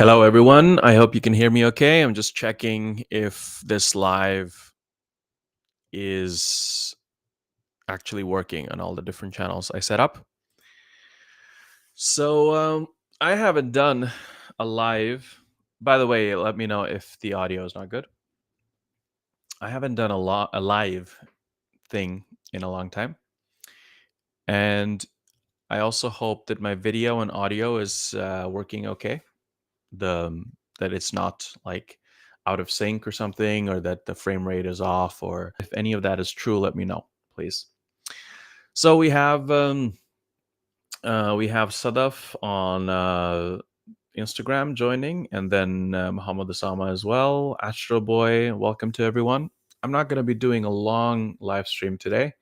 Hello, everyone. I hope you can hear me okay. I'm just checking if this live is actually working on all the different channels I set up. So I haven't done a live. By the way, let me know if the audio is not good. I haven't done a live thing in a long time. And I also hope that my video and audio is working okay. That it's not like out of sync or something, or that the frame rate is off, or if any of that is true, let me know, please. So we have Sadaf on Instagram joining, and then Muhammad Asama as well. Astro Boy, welcome to everyone. I'm not going to be doing a long live stream today.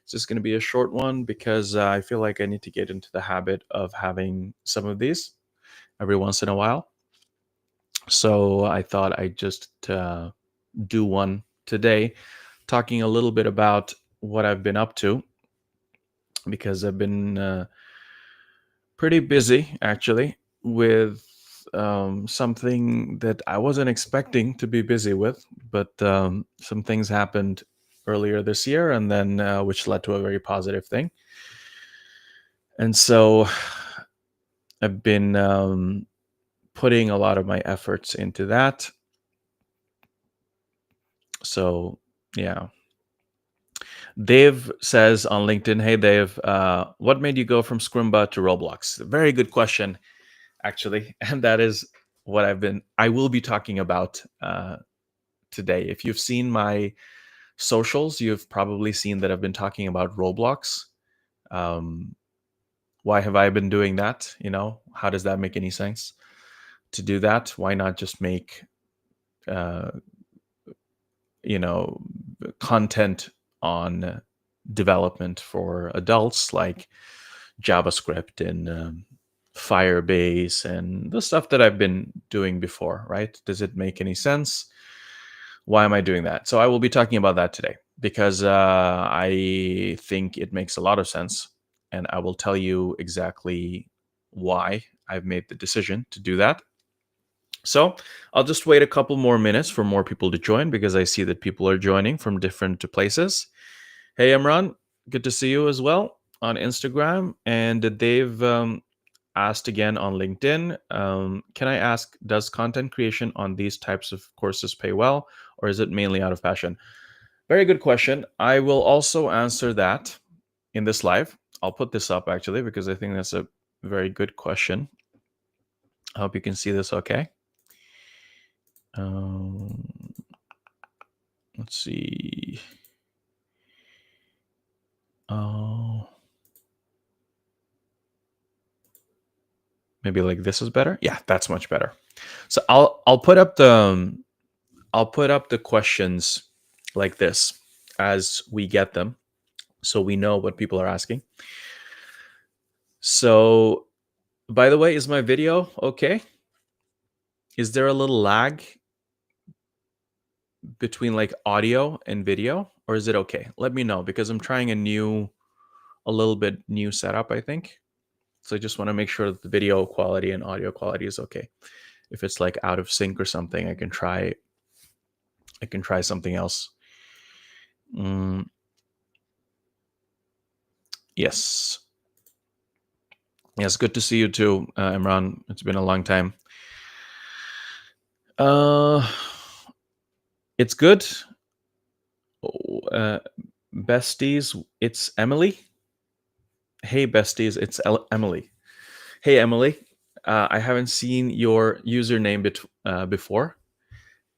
It's just going to be a short one because I feel like I need to get into the habit of having some of these every once in a while. So I thought I'd just do one today, talking a little bit about what I've been up to, because I've been pretty busy actually with something that I wasn't expecting to be busy with, but some things happened earlier this year, and then which led to a very positive thing. And so I've been putting a lot of my efforts into that. So yeah. Dave says on LinkedIn, "Hey Dave, what made you go from Scrimba to Roblox?" Very good question, actually, and that is what I will be talking about today. If you've seen my socials, you've probably seen that I've been talking about Roblox. Why have I been doing that? How does that make any sense to do that? Why not just make uh, content on development for adults, like JavaScript and Firebase and the stuff that I've been doing before, right? Does it make any sense? Why am I doing that? So I will be talking about that today because I think it makes a lot of sense. And I will tell you exactly why I've made the decision to do that. So I'll just wait a couple more minutes for more people to join, because I see that people are joining from different places. Hey, Imran, good to see you as well on Instagram. And Dave asked again on LinkedIn, can I ask, does content creation on these types of courses pay well, or is it mainly out of passion? Very good question. I will also answer that in this live. I'll put this up actually, because I think that's a very good question. I hope you can see this okay. Let's see. Oh, maybe like this is better. Yeah, that's much better. So I'll put up the questions like this as we get them, so we know what people are asking. So, by the way, is my video okay? Is there a little lag between like audio and video, or is it okay? Let me know, because I'm trying a little bit new setup, I think. So I just want to make sure that the video quality and audio quality is okay. If it's like out of sync or something, I can try something else. Yes. Yes, good to see you too, Imran. It's been a long time. It's good. Besties, it's Emily. Hey, besties, it's Emily. Hey, Emily. I haven't seen your username before.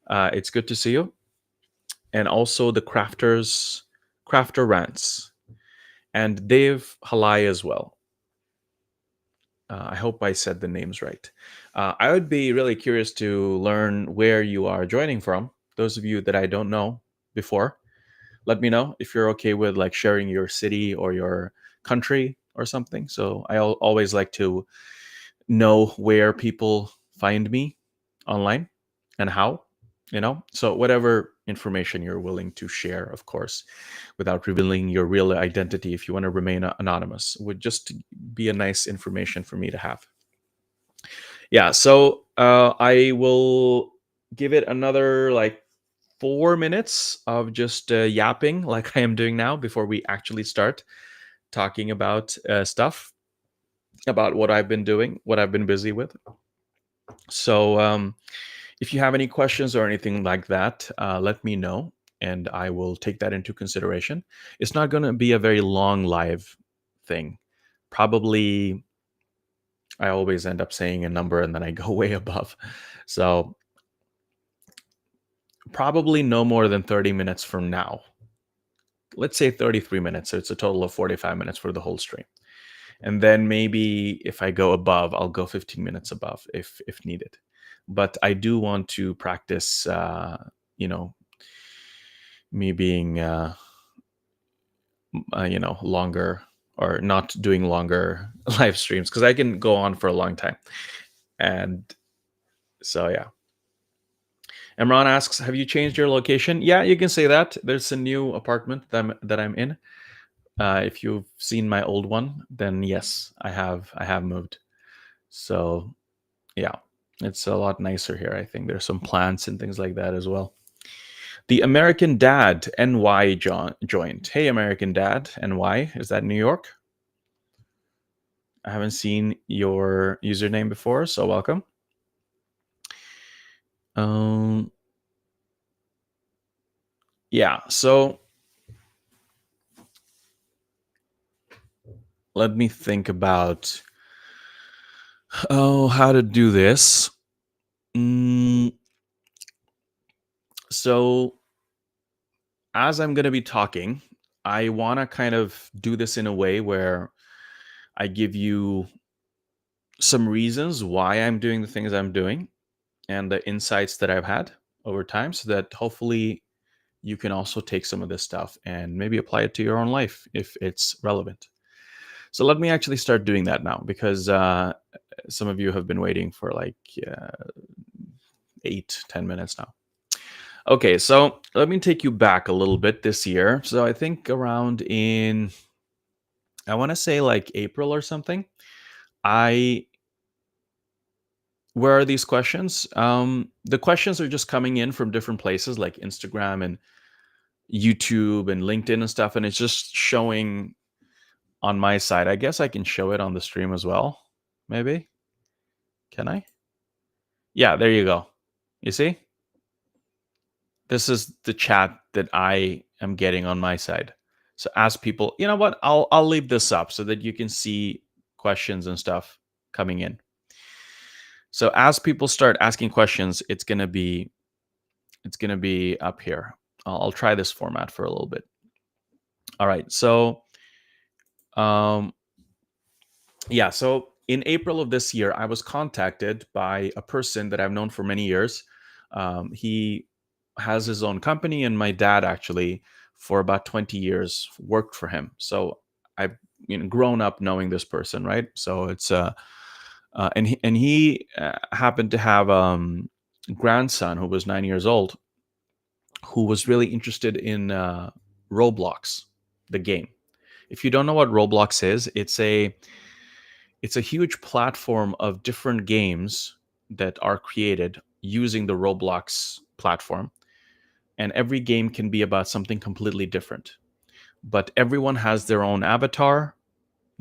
It's good to see you. And also the Crafter Rants, and Dave Halai as well. I hope I said the names right. I would be really curious to learn where you are joining from. Those of you that I don't know before, let me know if you're okay with like sharing your city or your country or something. So I always like to know where people find me online and how, so whatever information you're willing to share, of course, without revealing your real identity, if you want to remain anonymous, would just be a nice information for me to have. Yeah, so I will give it another like 4 minutes of just yapping, like I am doing now, before we actually start talking about stuff, about what I've been doing, what I've been busy with. So, if you have any questions or anything like that, let me know, and I will take that into consideration. It's not going to be a very long live thing. Probably, I always end up saying a number and then I go way above. So, probably no more than 30 minutes from now. Let's say 33 minutes. So, it's a total of 45 minutes for the whole stream. And then maybe if I go above, I'll go 15 minutes above if needed. But I do want to practice, you know, me being, longer, or not doing longer live streams, because I can go on for a long time. And so, yeah. Emran asks, "Have you changed your location?" Yeah, you can say that. There's a new apartment that I'm in. If you've seen my old one, then yes, I have moved. So yeah, it's a lot nicer here. I think there's some plants and things like that as well. The American Dad NY joined. Hey, American Dad NY, is that New York? I haven't seen your username before, so welcome. Um, yeah, so let me think about how to do this. Mm, so as I'm going to be talking, I want to kind of do this in a way where I give you some reasons why I'm doing the things I'm doing and the insights that I've had over time, so that hopefully you can also take some of this stuff and maybe apply it to your own life if it's relevant. So let me actually start doing that now, because some of you have been waiting for like 8-10 minutes now. Okay, so let me take you back a little bit this year. So I think around in, I want to say like April or something, I where are these questions? The questions are just coming in from different places like Instagram and YouTube and LinkedIn and stuff, and it's just showing on my side. I guess I can show it on the stream as well. Maybe. Can I? Yeah, there you go. You see? This is the chat that I am getting on my side. So ask people, you know what? I'll leave this up so that you can see questions and stuff coming in. So as people start asking questions, it's gonna be up here. I'll try this format for a little bit. All right. So um, yeah, so in April of this year, I was contacted by a person that I've known for many years. He has his own company, and my dad actually, for about 20 years, worked for him. So I've grown up knowing this person, right? So it's and he happened to have grandson who was 9 years old, who was really interested in Roblox, the game. If you don't know what Roblox is, it's a huge platform of different games that are created using the Roblox platform. And every game can be about something completely different. But everyone has their own avatar,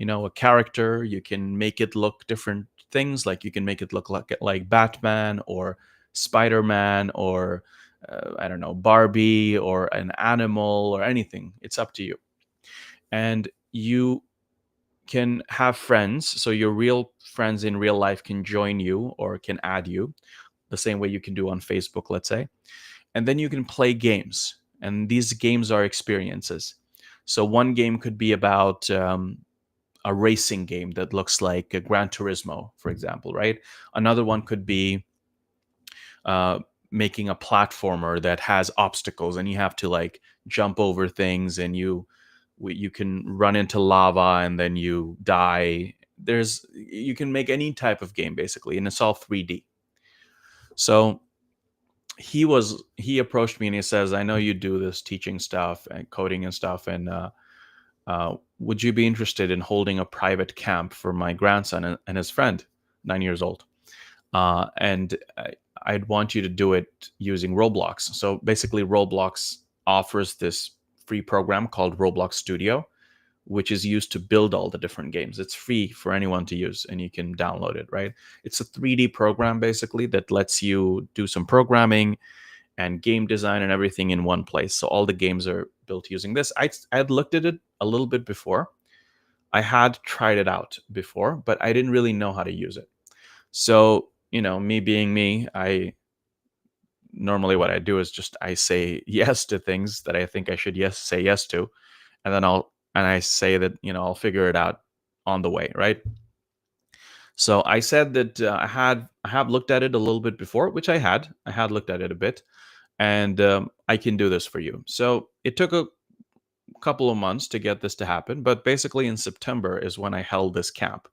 a character. You can make it look different things, like you can make it look like Batman or Spider-Man or I don't know, Barbie or an animal or anything. It's up to you. And you can have friends. So your real friends in real life can join you or can add you the same way you can do on Facebook, let's say. And then you can play games. And these games are experiences. So one game could be about a racing game that looks like a Gran Turismo, for example, right? Another one could be uh, making a platformer that has obstacles and you have to like jump over things, and you can run into lava and then you die. You can make any type of game basically, and it's all 3D. So he approached me and he says, "I know you do this teaching stuff and coding and stuff, and would you be interested in holding a private camp for my grandson and his friend, 9 years old?" and I'd want you to do it using Roblox. So basically, Roblox offers this free program called Roblox Studio, which is used to build all the different games. It's free for anyone to use, and you can download it, right? It's a 3D program basically that lets you do some programming and game design and everything in one place. So all the games are built using this. I had looked at it a little bit before. I had tried it out before, but I didn't really know how to use it. So, me being me, I normally what I do is just I say yes to things that I think I should say yes to, and then I say that I'll figure it out on the way, right? So I said that I have looked at it a little bit before, which I had looked at it a bit, and I can do this for you. So it took a couple of months to get this to happen, but basically in September is when I held this camp,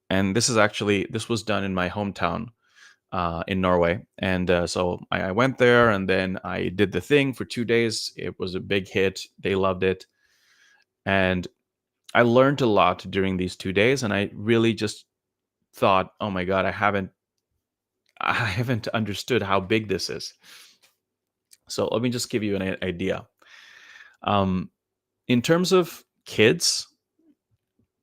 and this was done in my hometown in Norway. And so I went there and then I did the thing for 2 days. It was a big hit. They loved it. And I learned a lot during these 2 days. And I really just thought, oh my God, I haven't understood how big this is. So let me just give you an idea. Um, in terms of kids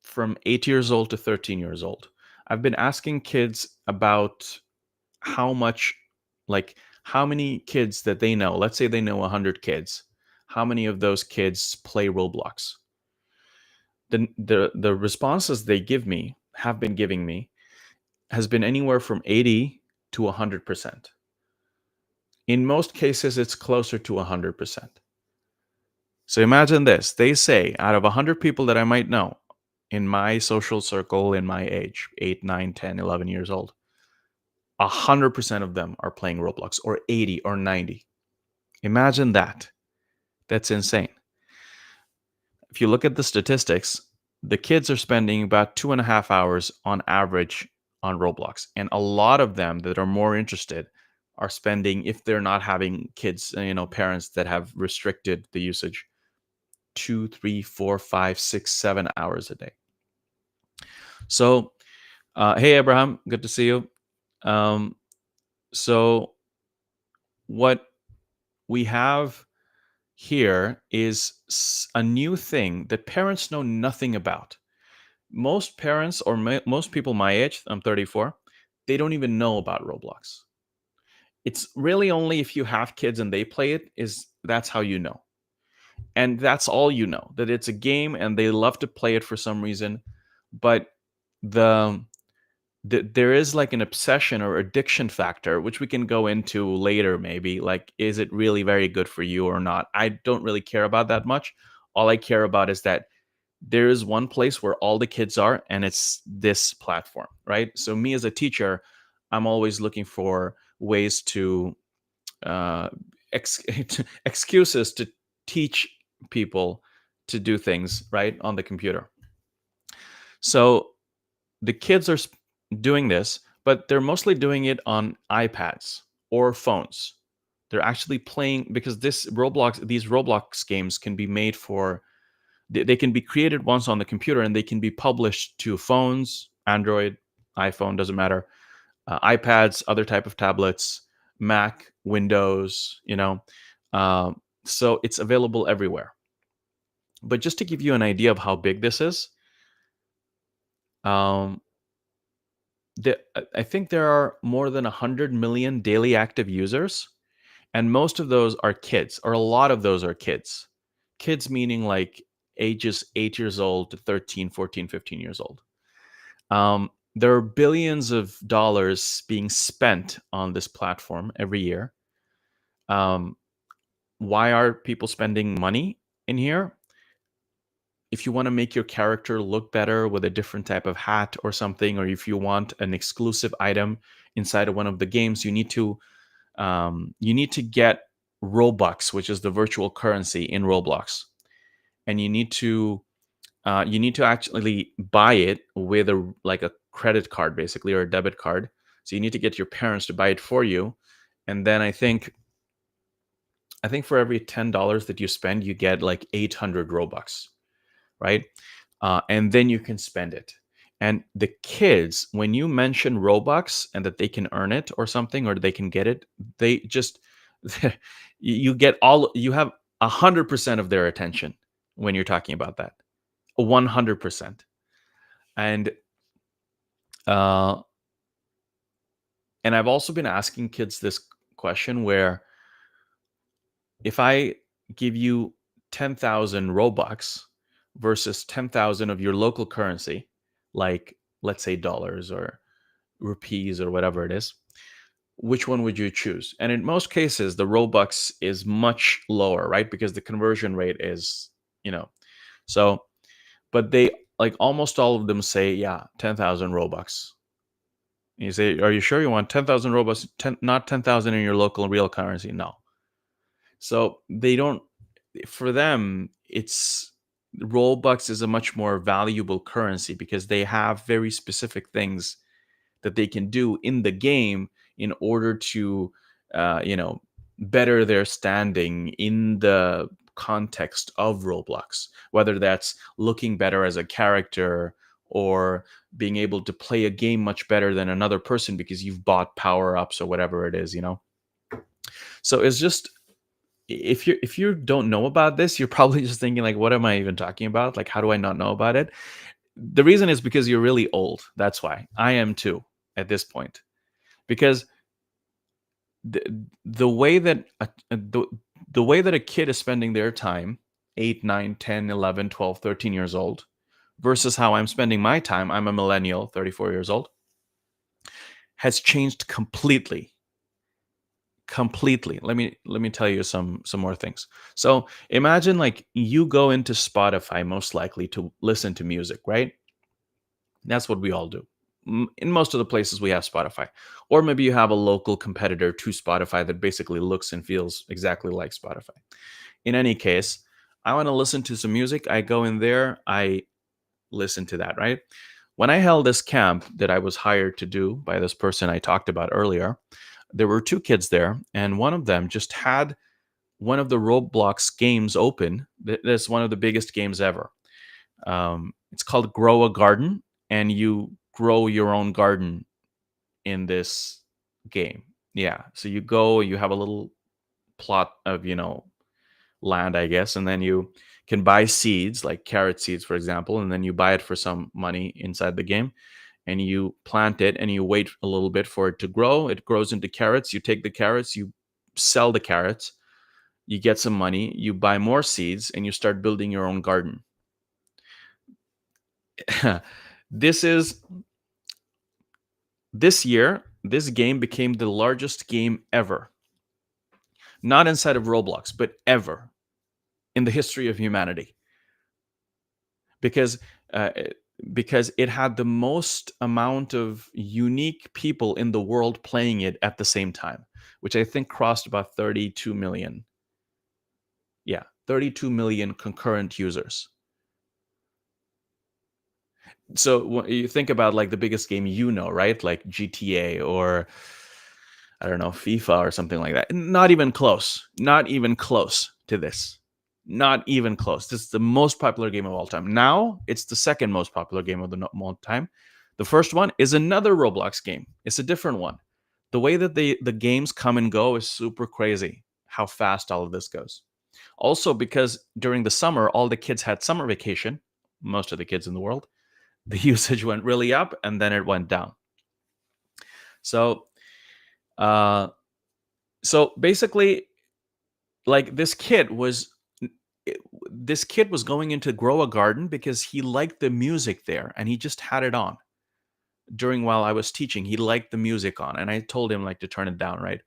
from 8 years old to 13 years old, I've been asking kids about how much, like, how many kids that they know, let's say they know 100 kids, how many of those kids play Roblox? The responses they have been giving me, has been anywhere from 80 to 100%. In most cases, it's closer to 100%. So imagine this. They say out of 100 people that I might know in my social circle, in my age, 8, 9, 10, 11 years old, 100% of them are playing Roblox, or 80 or 90. Imagine that. That's insane. If you look at the statistics, the kids are spending about 2.5 hours on average on Roblox. And a lot of them that are more interested are spending, if they're not having kids, parents that have restricted the usage, 2, 3, 4, 5, 6, 7 hours a day. So, hey, Abraham, good to see you. So, what we have here is a new thing that parents know nothing about. Most parents, or most people my age, I'm 34, they don't even know about Roblox. It's really only if you have kids and they play it, that's how you know. And that's all you know, that it's a game and they love to play it for some reason. But there is like an obsession or addiction factor, which we can go into later maybe. Like, is it really very good for you or not? I don't really care about that much. All I care about is that there is one place where all the kids are, and it's this platform, right? So me as a teacher, I'm always looking for ways to uh, excuses to teach people to do things right on the computer. So the kids are doing this, but they're mostly doing it on iPads or phones. They're actually playing, because these Roblox games can be made for, they can be created once on the computer and they can be published to phones, Android, iPhone, doesn't matter, iPads, other type of tablets, Mac, Windows, so it's available everywhere. But just to give you an idea of how big this is, um, I think there are more than 100 million daily active users, and most of those are kids, or a lot of those are kids. Kids meaning like ages 8 years old to 13, 14, 15 years old. There are billions of dollars being spent on this platform every year. Why are people spending money in here? If you want to make your character look better with a different type of hat or something, or if you want an exclusive item inside of one of the games, you need to get Robux, which is the virtual currency in Roblox, and you need to actually buy it with a credit card, basically, or a debit card. So you need to get your parents to buy it for you, and then I think for every $10 that you spend, you get like 800 Robux, right? And then you can spend it. And the kids, when you mention Robux and that they can earn it or something, or they can get it, they just you get all you have 100% of their attention when you're talking about that. 100%. And uh and I've also been asking kids this question where if I give you 10,000 Robux versus 10,000 of your local currency, like let's say dollars or rupees or whatever it is, which one would you choose? And in most cases, the Robux is much lower, right? Because the conversion rate is, you know, so, but they like almost all of them say, yeah, 10,000 Robux. You say, are you sure you want 10,000 Robux, 10, not 10,000 in your local real currency? No. So they don't, for them, it's Robux is a much more valuable currency because they have very specific things that they can do in the game in order to, better their standing in the context of Roblox, whether that's looking better as a character or being able to play a game much better than another person because you've bought power ups or whatever it is. So it's just if you don't know about this, you're probably just thinking like, what am I even talking about? Like, how do I not know about it? The reason is because you're really old. That's why I am too at this point. Because the way that the way that a kid is spending their time 8 9 10 11 12 13 years old versus how I'm spending my time, I'm a millennial 34 years old, has changed completely. Let me tell you some more things. So imagine like you go into Spotify most likely to listen to music, right? That's what we all do. In most of the places we have Spotify. Or maybe you have a local competitor to Spotify that basically looks and feels exactly like Spotify. In any case, I want to listen to some music. I go in there, I listen to that, right? When I held this camp that I was hired to do by this person I talked about earlier, there were two kids there, and one of them just had one of the Roblox games open. That's one of the biggest games ever. It's called Grow a Garden, and you grow your own garden in this game. Yeah. So you go, you have a little plot of, land, I guess, and then you can buy seeds, like carrot seeds, for example, and then you buy it for some money inside the game. And you plant it and you wait a little bit for it to grow. It grows into carrots. You take the carrots, you sell the carrots, you get some money, you buy more seeds, and you start building your own garden. this is This year, this game became the largest game ever. Not inside of Roblox, but ever in the history of humanity. Because uh, because it had the most amount of unique people in the world playing it at the same time, which I think crossed about 32 million. Yeah, 32 million concurrent users. So when you think about like the biggest game, right? Like GTA or I don't know, FIFA or something like that. Not even close. Not even close to this. Not even close. This is the most popular game of all time. Now it's the second most popular game of all time. The first one is another Roblox game. It's a different one. The way that the games come and go is super crazy. How fast all of this goes. Also, because during the summer, all the kids had summer vacation. Most of the kids in the world, the usage went really up and then it went down. So, uh, so basically, like this kid was going in to grow a garden because he liked the music there and he just had it on during while I was teaching. He liked the music on and I told him like to turn it down, right?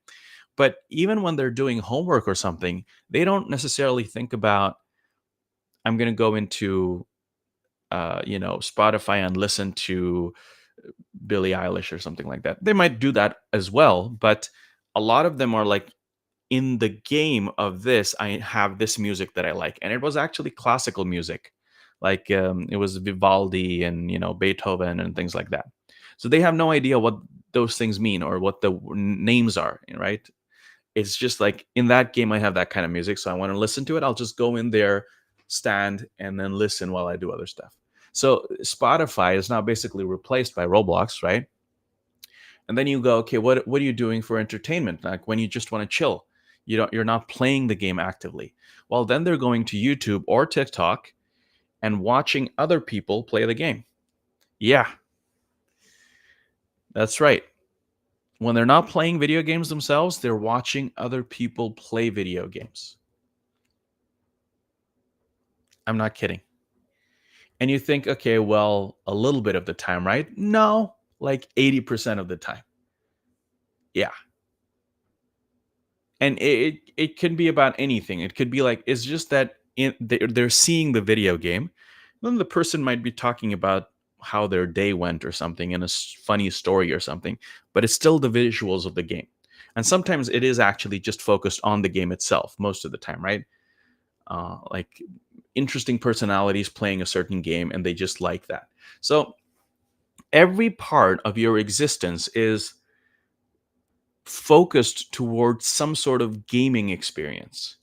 But even when they're doing homework or something, they don't necessarily think about I'm going to go into Spotify and listen to Billie Eilish or something like that. They might do that as well, but a lot of them are like in the game of this, I have this music that I like, and it was actually classical music, like it was Vivaldi and Beethoven and things like that. So they have no idea what those things mean or what the names are, right? It's just like in that game, I have that kind of music, so I want to listen to it. I'll just go in there, stand, and then listen while I do other stuff. So Spotify is now basically replaced by Roblox, right? And then you go, okay, what are you doing for entertainment? Like when you just want to chill, you're not playing the game actively. Well, then they're going to YouTube or TikTok and watching other people play the game. Yeah, that's right. When they're not playing video games themselves, they're watching other people play video games. I'm not kidding. And you think, okay, well, a little bit of the time, right? No, like 80% of the time. Yeah. And it can be about anything. It could be like, it's just that they're seeing the video game. Then the person might be talking about how their day went or something in a funny story or something, but it's still the visuals of the game. And sometimes it is actually just focused on the game itself most of the time, right? Like interesting personalities playing a certain game and they just like that. So every part of your existence is focused towards some sort of gaming experience.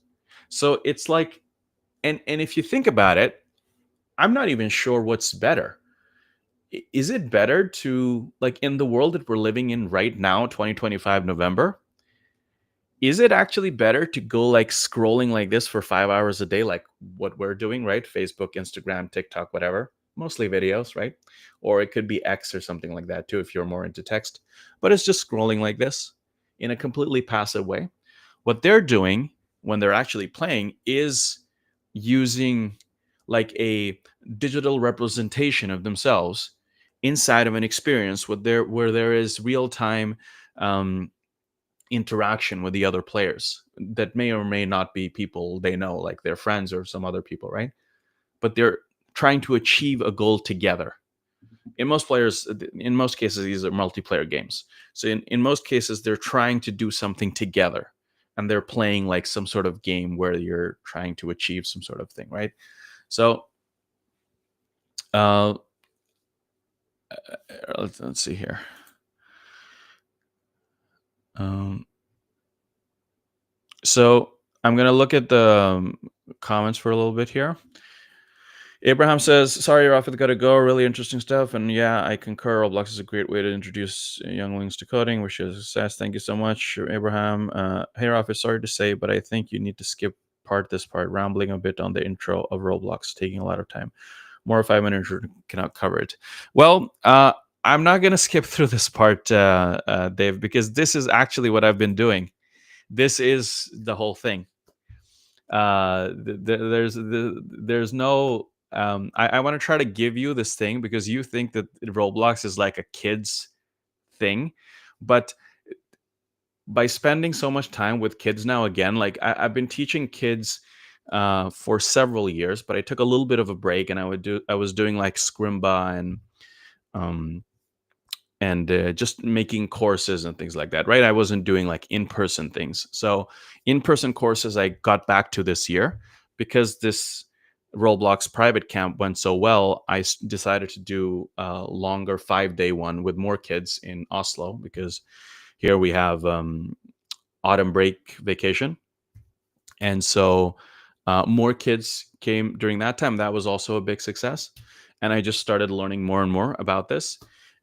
So it's like, and if you think about it, I'm not even sure what's better. Is it better to, like, in the world that we're living in right now, 2025 November, is it actually better to go like scrolling like this for 5 hours a day, like what we're doing, right? Facebook, Instagram, TikTok, whatever, mostly videos, right? Or it could be X or something like that too, if you're more into text, but it's just scrolling like this in a completely passive way. What they're doing when they're actually playing is using like a digital representation of themselves inside of an experience where there is real time um, interaction with the other players that may or may not be people they know, like their friends or some other people, right? But they're trying to achieve a goal together. In most cases, these are multiplayer games. So in most cases, they're trying to do something together and they're playing like some sort of game where you're trying to achieve some sort of thing, right? So uh, let's see here. Um, so I'm going to look at the comments for a little bit here. Abraham says, "Sorry, Rafit, gotta go. Really interesting stuff." And yeah, I concur. Roblox is a great way to introduce younglings to coding, which is a success. Thank you so much, Abraham. Hey, Rafit, sorry to say, but I think you need to skip this part, rambling a bit on the intro of Roblox, taking a lot of time. More 5 minute intro cannot cover it. Well, I'm not gonna skip through this part, Dave, because this is actually what I've been doing. This is the whole thing. There's no I want to try to give you this thing because you think that Roblox is like a kid's thing, but by spending so much time with kids now, again, like I've been teaching kids for several years, but I took a little bit of a break and I was doing like Scrimba um and just making courses and things like that, right? I wasn't doing like in-person things. So in-person courses I got back to this year because this Roblox private camp went so well. Decided to do a longer 5-day one with more kids in Oslo because here we have autumn break vacation. And so more kids came during that time. That was also a big success. And I just started learning more and more about this.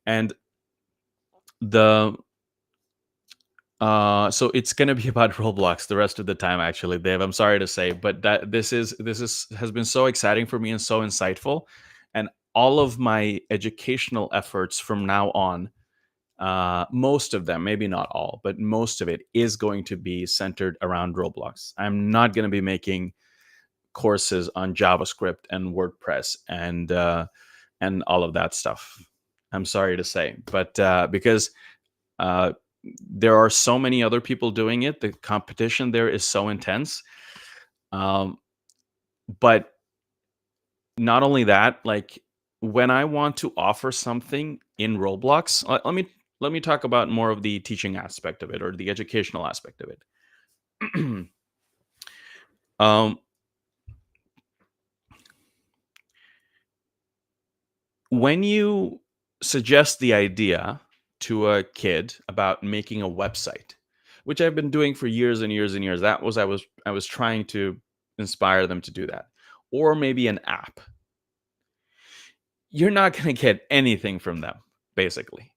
And the so it's gonna be about Roblox the rest of the time, actually, Dave. I'm sorry to say, but that this is has been so exciting for me and so insightful, and all of my educational efforts from now on, most of them, maybe not all, but most of it is going to be centered around Roblox. I'm not going to be making courses on JavaScript and WordPress and all of that stuff. I'm sorry to say, but because uh, there are so many other people doing it. The competition there is so intense. Um, but not only that, like when I want to offer something in Roblox, let me talk about more of the teaching aspect of it or the educational aspect of it. um, when you suggest the idea to a kid about making a website, which I've been doing for years and years and years, I was trying to inspire them to do that, or maybe an app. you're not going to get anything from them, basically.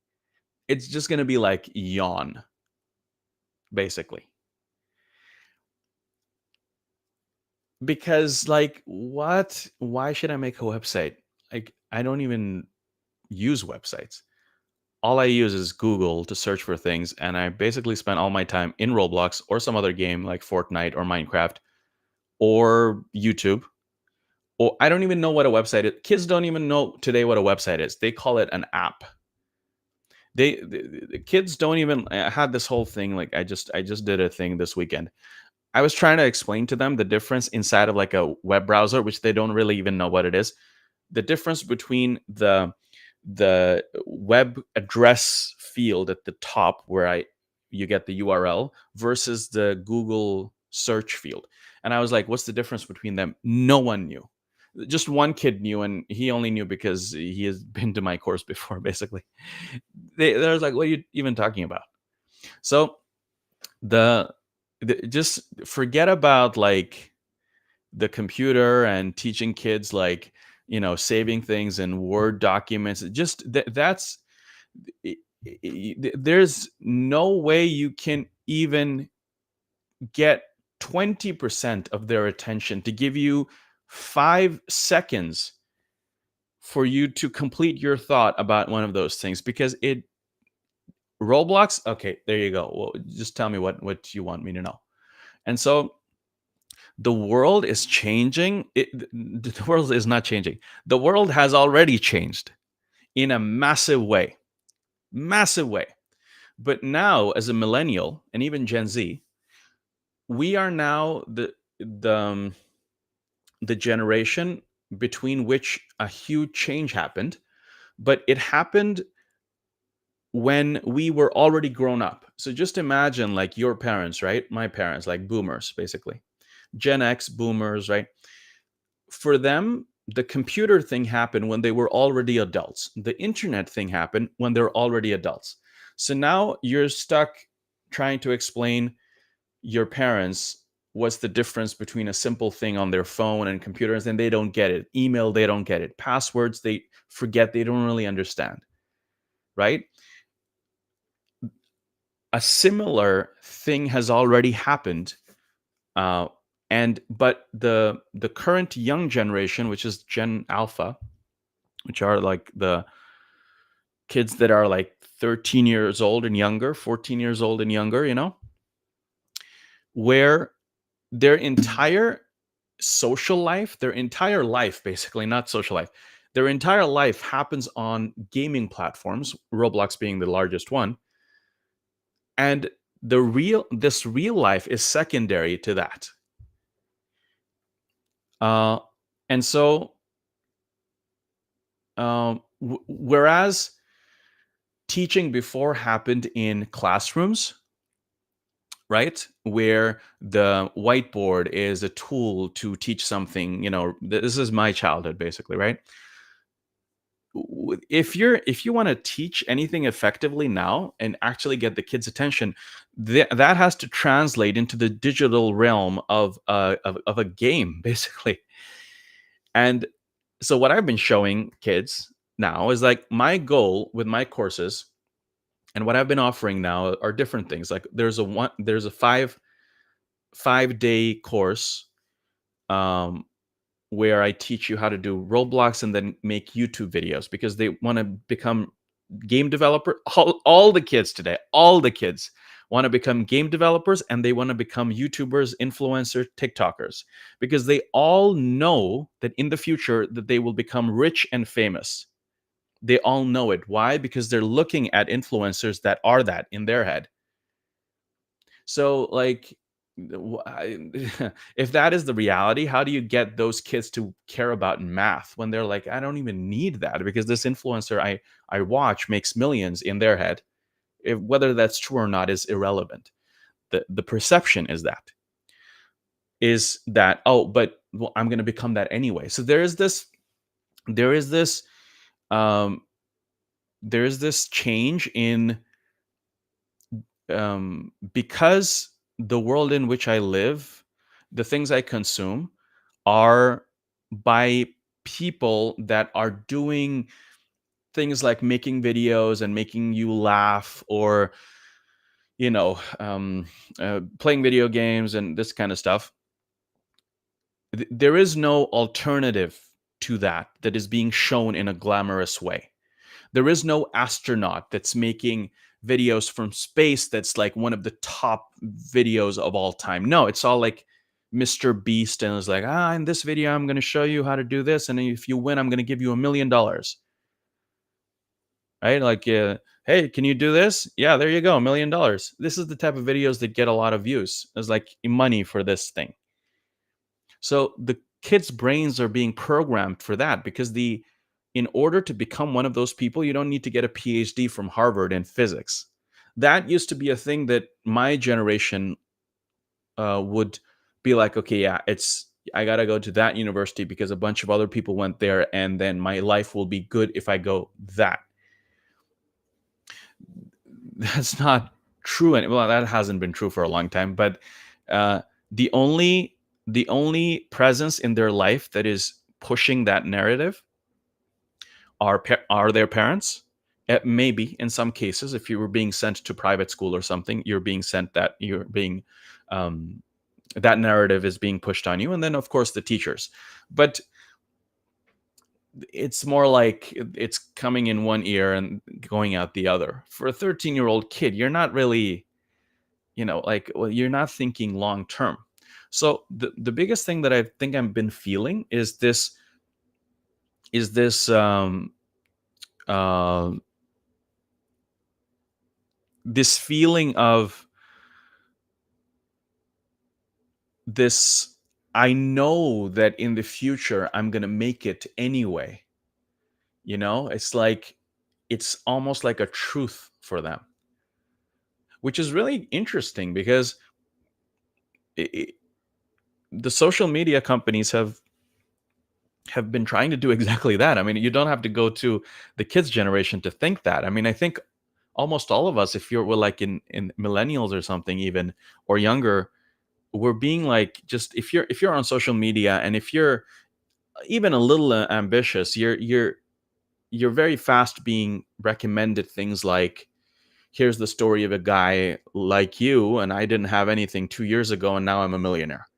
It's just going to be like yawn, basically. Because, like, what? Why should I make a website? Like, I don't even use websites. All I use is Google to search for things, and I basically spend all my time in Roblox or some other game like Fortnite or Minecraft or YouTube. Or I don't even know what a website is. Kids don't even know today what a website is. They call it an app. The kids don't even. I had this whole thing. Like, I just did a thing this weekend. I was trying to explain to them the difference inside of like a web browser, which they don't really even know what it is. The difference between the web address field at the top where I you get the URL versus the Google search field. And I was like, what's the difference between them? No one knew. Just one kid knew, and he only knew because he has been to my course before, basically. They was like, what are you even talking about? So the, just forget about like the computer and teaching kids like, saving things in Word documents. Just that's there's no way you can even get 20% of their attention to give you 5 seconds for you to complete your thought about one of those things, because it Roblox. Okay, there you go. Well, just tell me what you want me to know. And so the world is changing. The world is not changing. The world has already changed in a massive way. Massive way. But now, as a millennial and even Gen Z, we are now the generation between which a huge change happened, but it happened when we were already grown up. So just imagine like your parents, right? My parents, like boomers, basically. Gen X boomers, right? For them, the computer thing happened when they were already adults. The internet thing happened when they're already adults. So now you're stuck trying to explain your parents what's the difference between a simple thing on their phone and computers, and they don't get it. Email, they don't get it. Passwords, they forget, they don't really understand, right? A similar thing has already happened, uh, and but the current young generation, which is Gen Alpha, which are like the kids that are like 13 years old and younger, 14 years old and younger, where their entire social life, their entire life, basically, not social life, their entire life happens on gaming platforms, Roblox being the largest one. And this real life is secondary to that. Uh, and so, whereas teaching before happened in classrooms, right? Where the whiteboard is a tool to teach something, this is my childhood, basically, right? If you want to teach anything effectively now and actually get the kids' attention, that has to translate into the digital realm of a game, basically. And so what I've been showing kids now is like my goal with my courses, and what I've been offering now are different things. Like there's a 5 day course, um, where I teach you how to do Roblox and then make YouTube videos, because they want to become game developer. All the kids today, all the kids want to become game developers, and they want to become YouTubers, influencers, TikTokers, because they all know that in the future that they will become rich and famous. They all know it. Why? Because they're looking at influencers that are that in their head. So, like, if that is the reality, how do you get those kids to care about math when they're like, I don't even need that because this influencer I watch makes millions in their head? Whether that's true or not is irrelevant. The perception is that, oh, but well, I'm going to become that anyway. So there is this um there is this change in, because the world in which I live, the things I consume are by people that are doing things like making videos and making you laugh, or you know um, playing video games and this kind of stuff. There is no alternative to that that is being shown in a glamorous way. There is no astronaut that's making videos from space that's like one of the top videos of all time. No, it's all like Mr. Beast, and it's like, in this video I'm going to show you how to do this, and if you win I'm going to give you $1 million, right? Like, hey, can you do this? Yeah, there you go, $1 million. This is the type of videos that get a lot of views. It's like money for this thing. So the kids' brains are being programmed for that, because in order to become one of those people, you don't need to get a PhD from Harvard in physics. That used to be a thing that my generation would be like, okay, yeah, I gotta go to that university because a bunch of other people went there, and then my life will be good if I go that. That's not true. And well, that hasn't been true for a long time. But uh, the only the only presence in their life that is pushing that narrative are their parents. Maybe in some cases, if you were being sent to private school or something, you're being um, that narrative is being pushed on you, and then of course the teachers. But it's more like it's coming in one ear and going out the other. For a 13-year-old kid, you're not really, like, well, you're not thinking long term. So the biggest thing that I think I've been feeling is uh, this feeling of this. I know that in the future I'm gonna make it anyway. It's like it's almost like a truth for them, which is really interesting because it, the social media companies have been trying to do exactly that. I mean, you don't have to go to the kids generation to think that. I mean, I think almost all of us, if we're like in millennials or something, even, or younger, we're being like, just if you're on social media, and if you're even a little ambitious, you're very fast being recommended things like, here's the story of a guy like you, and I didn't have anything 2 years ago and now I'm a millionaire.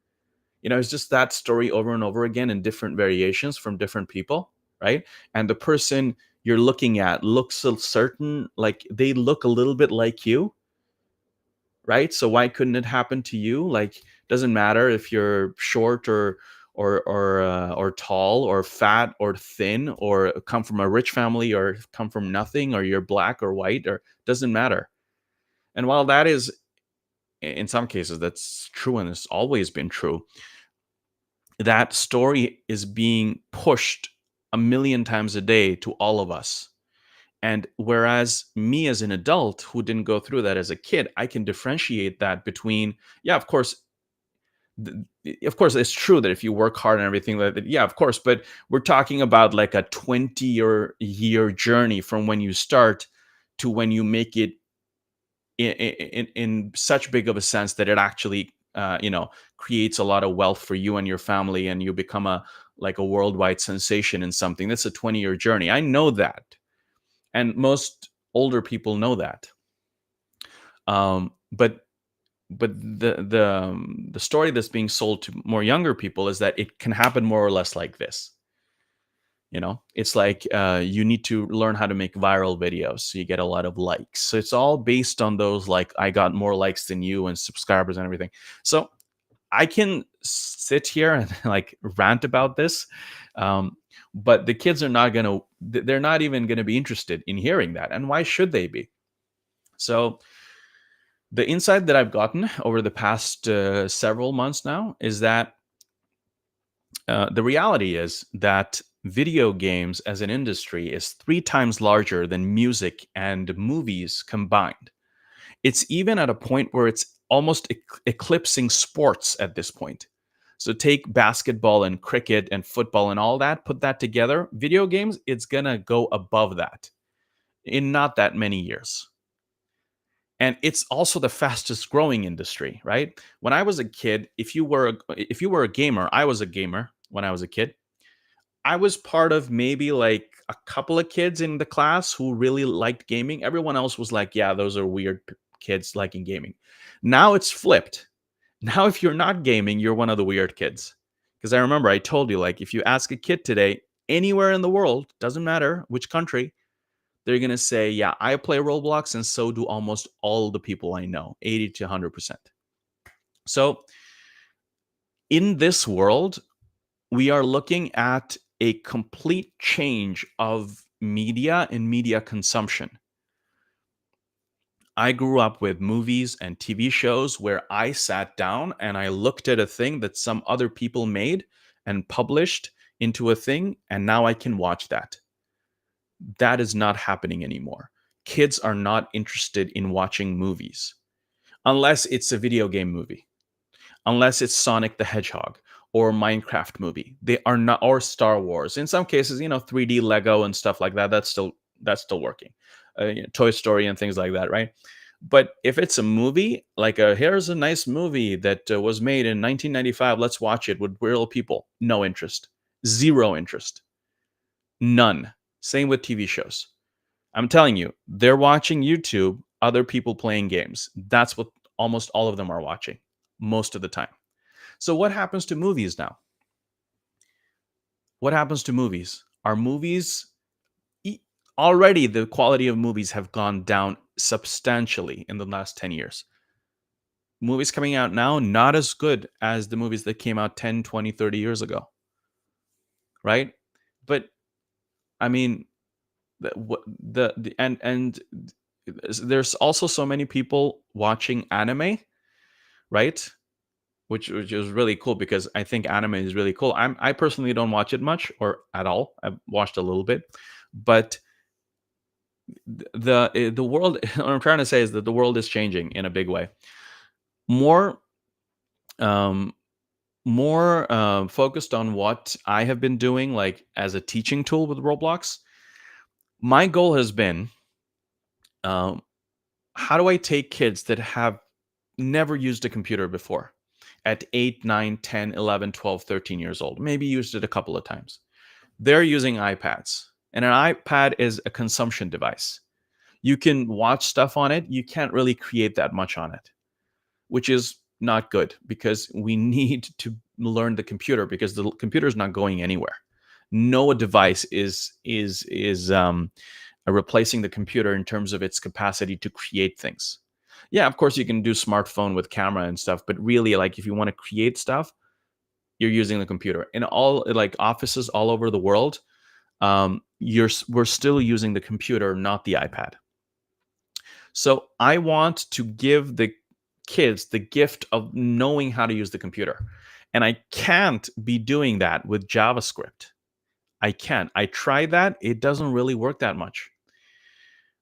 It's just that story over and over again in different variations from different people, right? And the person you're looking at looks a certain, like they look a little bit like you, right? So why couldn't it happen to you? Like, doesn't matter if you're short or tall or fat or thin, or come from a rich family or come from nothing, or you're black or white, or doesn't matter. And while that is, in some cases that's true, and it's always been true, that story is being pushed a million times a day to all of us. And whereas me as an adult who didn't go through that as a kid, I can differentiate that between, yeah, of course, it's true that if you work hard and everything like that, yeah, of course, but we're talking about like a 20 or year journey from when you start to when you make it in such big of a sense that it actually creates a lot of wealth for you and your family, and you become a worldwide sensation in something. That's a 20-year journey. I know that, and most older people know that. But the story that's being sold to more younger people is that it can happen more or less like this. It's like, you need to learn how to make viral videos so you get a lot of likes. So it's all based on those, like, I got more likes than you and subscribers and everything. So I can sit here and like rant about this, but the kids are not gonna they're not even gonna be interested in hearing that. And why should they be? So the insight that I've gotten over the past several months now is that the reality is that video games as an industry is 3 times larger than music and movies combined. It's even at a point where it's almost eclipsing sports at this point. So take basketball and cricket and football and all that, put that together, video games, it's gonna go above that in not that many years. And it's also the fastest growing industry, right? When I was a kid, if you were a gamer, I was a gamer when I was a kid. I was part of maybe like a couple of kids in the class who really liked gaming. Everyone else was like, yeah, those are weird kids liking gaming. Now it's flipped. Now, if you're not gaming, you're one of the weird kids. Because I remember I told you, like, if you ask a kid today, anywhere in the world, doesn't matter which country, they're going to say, yeah, I play Roblox, and so do almost all the people I know, 80 to 100%. So, in this world, we are looking at a complete change of media and media consumption. I grew up with movies and TV shows where I sat down and I looked at a thing that some other people made and published into a thing, and now I can watch that. That is not happening anymore. Kids are not interested in watching movies unless it's a video game movie, unless it's Sonic the Hedgehog or Minecraft movie. They are not, or Star Wars. In some cases, 3D Lego and stuff like that. That's still working. Toy Story and things like that, right? But if it's a movie, like here's a nice movie that was made in 1995, let's watch it with real people. No interest, zero interest, none. Same with TV shows. I'm telling you, they're watching YouTube, other people playing games. That's what almost all of them are watching most of the time. So what happens to movies now? What happens to movies? Are movies already the quality of movies have gone down substantially in the last 10 years. Movies coming out now not as good as the movies that came out 10, 20, 30 years ago, right? But I mean the and there's also so many people watching anime, right? Which is really cool because I think anime is really cool. I personally don't watch it much or at all. I've watched a little bit, but the world what I'm trying to say is that the world is changing in a big way. More um focused on what I have been doing like as a teaching tool with Roblox. My goal has been um how do I take kids that have never used a computer before at 8, 9, 10, 11, 12, 13 years old, maybe used it a couple of times. They're using iPads, and an iPad is a consumption device. You can watch stuff on it, you can't really create that much on it, which is not good because we need to learn the computer because the computer is not going anywhere. No device is replacing the computer in terms of its capacity to create things. Yeah, of course you can do smartphone with camera and stuff, but really, like if you want to create stuff, you're using the computer. In all like offices all over the world, we're still using the computer, not the iPad. So I want to give the kids the gift of knowing how to use the computer. And I can't be doing that with JavaScript. I can't. I tried that. It doesn't really work that much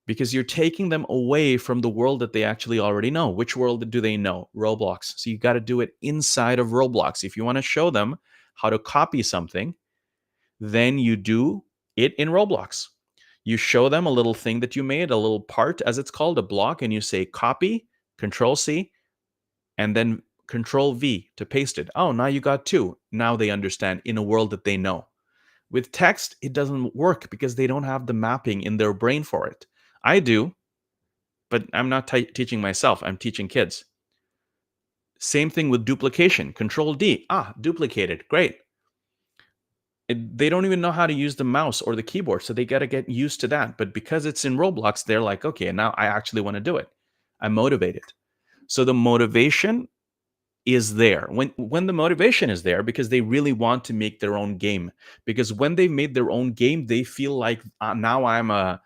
because you're taking them away from the world that they actually already know. Which world do they know? Roblox. So you got to do it inside of Roblox. If you want to show them how to copy something, then you do it in Roblox. You show them a little thing that you made, a little part, as it's called, a block, and you say copy, Control C, and then Control V to paste it. Oh, now you got two. Now they understand in a world that they know. With text, it doesn't work because they don't have the mapping in their brain for it. I do, but I'm not teaching myself, I'm teaching kids. Same thing with duplication. Control D. Ah, duplicated. Great. They don't even know how to use the mouse or the keyboard, so they got to get used to that. But because it's in Roblox, they're like, okay, now I actually want to do it. I'm motivated. So the motivation is there. When the motivation is there, because they really want to make their own game. Because when they've made their own game, they feel like now I'm a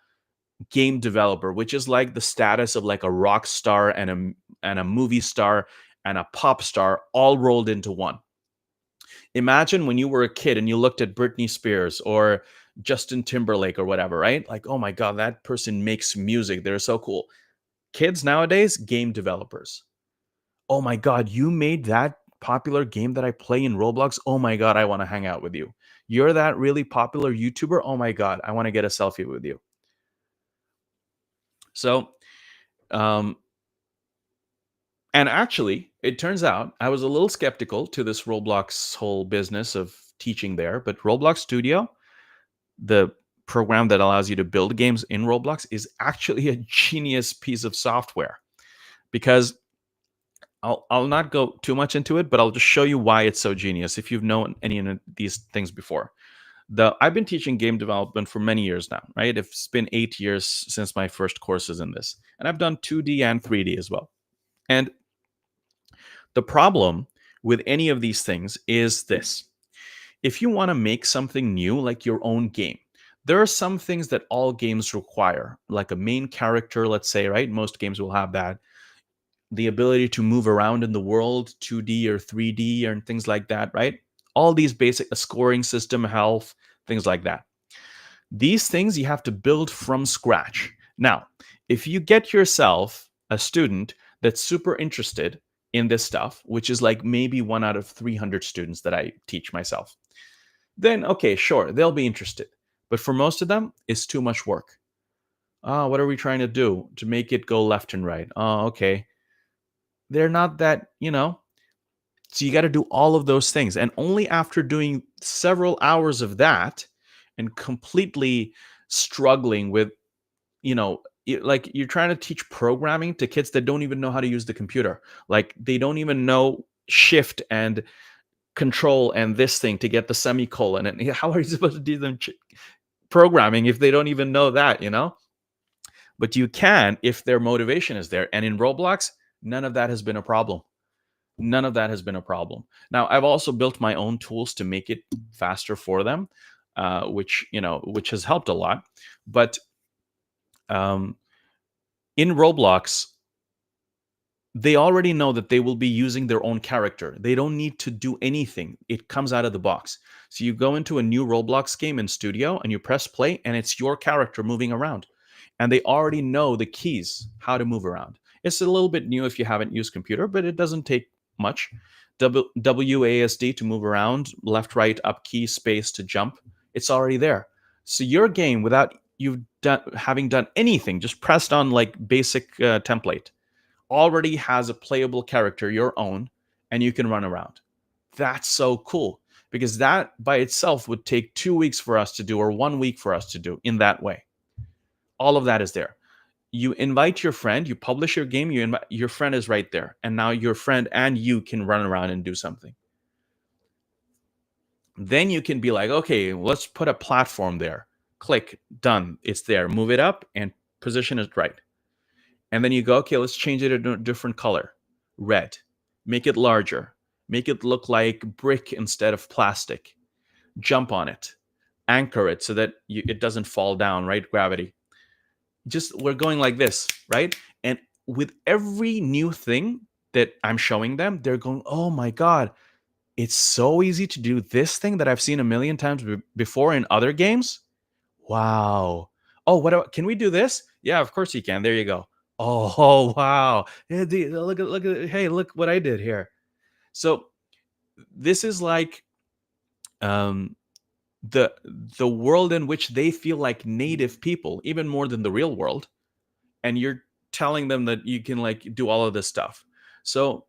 game developer, which is like the status of like a rock star and a movie star and a pop star all rolled into one. Imagine when you were a kid and you looked at Britney Spears or Justin Timberlake or whatever, right? Like, oh my God, that person makes music. They're so cool. Kids nowadays, game developers. Oh my God, you made that popular game that I play in Roblox. Oh my God, I want to hang out with you. You're that really popular YouTuber. Oh my God, I want to get a selfie with you. So, um, And actually, it turns out I was a little skeptical to this Roblox whole business of teaching there, but Roblox Studio, the program that allows you to build games in Roblox, is actually a genius piece of software. Because I'll not go too much into it, but I'll just show you why it's so genius if you've known any of these things before. I've been teaching game development for many years now, right? It's been 8 years since my first courses in this, and I've done 2D and 3D as well. And the problem with any of these things is this: if you want to make something new, like your own game, there are some things that all games require, like a main character, let's say, right? Most games will have that. The ability to move around in the world, 2D or 3D, and things like that, right? All these basic, a scoring system, health, things like that. These things you have to build from scratch. Now, if you get yourself a student that's super interested in this stuff, which is like maybe 1 out of 300 students that I teach myself, then okay, sure, they'll be interested. But for most of them, it's too much work. What are we trying to do to make it go left and right? Oh, okay. They're not that, So you got to do all of those things. And only after doing several hours of that and completely struggling with, like you're trying to teach programming to kids that don't even know how to use the computer. Like they don't even know shift and control and this thing to get the semicolon. And how are you supposed to do them programming if they don't even know that? But you can if their motivation is there. And in Roblox, none of that has been a problem. None of that has been a problem. Now, I've also built my own tools to make it faster for them, which has helped a lot. But um, in Roblox, they already know that they will be using their own character. They don't need to do anything. It comes out of the box. So you go into a new Roblox game in Studio and you press play, and it's your character moving around. And they already know the keys, how to move around. It's a little bit new if you haven't used computer, but it doesn't take much. WASD to move around, left, right, up key, space to jump. It's already there. So your game, without having done anything, just pressed on like basic template, already has a playable character, your own, and you can run around. That's so cool, because that by itself would take 2 weeks for us to do, or 1 week for us to do in that way. All of that is there. You invite your friend, you publish your game, your friend is right there. And now your friend and you can run around and do something. Then you can be like, okay, let's put a platform there. Click, done. It's there. Move it up and position it right. And then you go, okay, let's change it to a different color. Red. Make it larger. Make it look like brick instead of plastic. Jump on it. Anchor it so that it doesn't fall down, right? Gravity. We're going like this, right? And with every new thing that I'm showing them, they're going, oh my God, it's so easy to do this thing that I've seen a million times before in other games. Wow. Oh, can we do this? Yeah, of course you can. There you go. Oh, wow. Yeah, look at, hey, look what I did here. So this is like um, the world in which they feel like native people, even more than the real world. And you're telling them that you can like do all of this stuff. So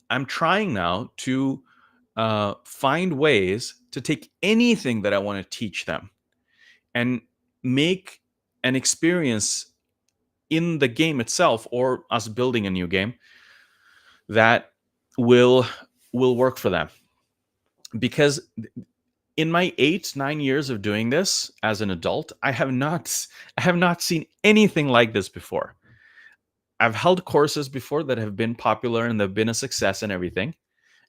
I'm trying now to find ways to take anything that I want to teach them and make an experience in the game itself, or us building a new game that will work for them. Because in my 8-9 years of doing this as an adult, I have not seen anything like this before. I've held courses before that have been popular and they've been a success and everything.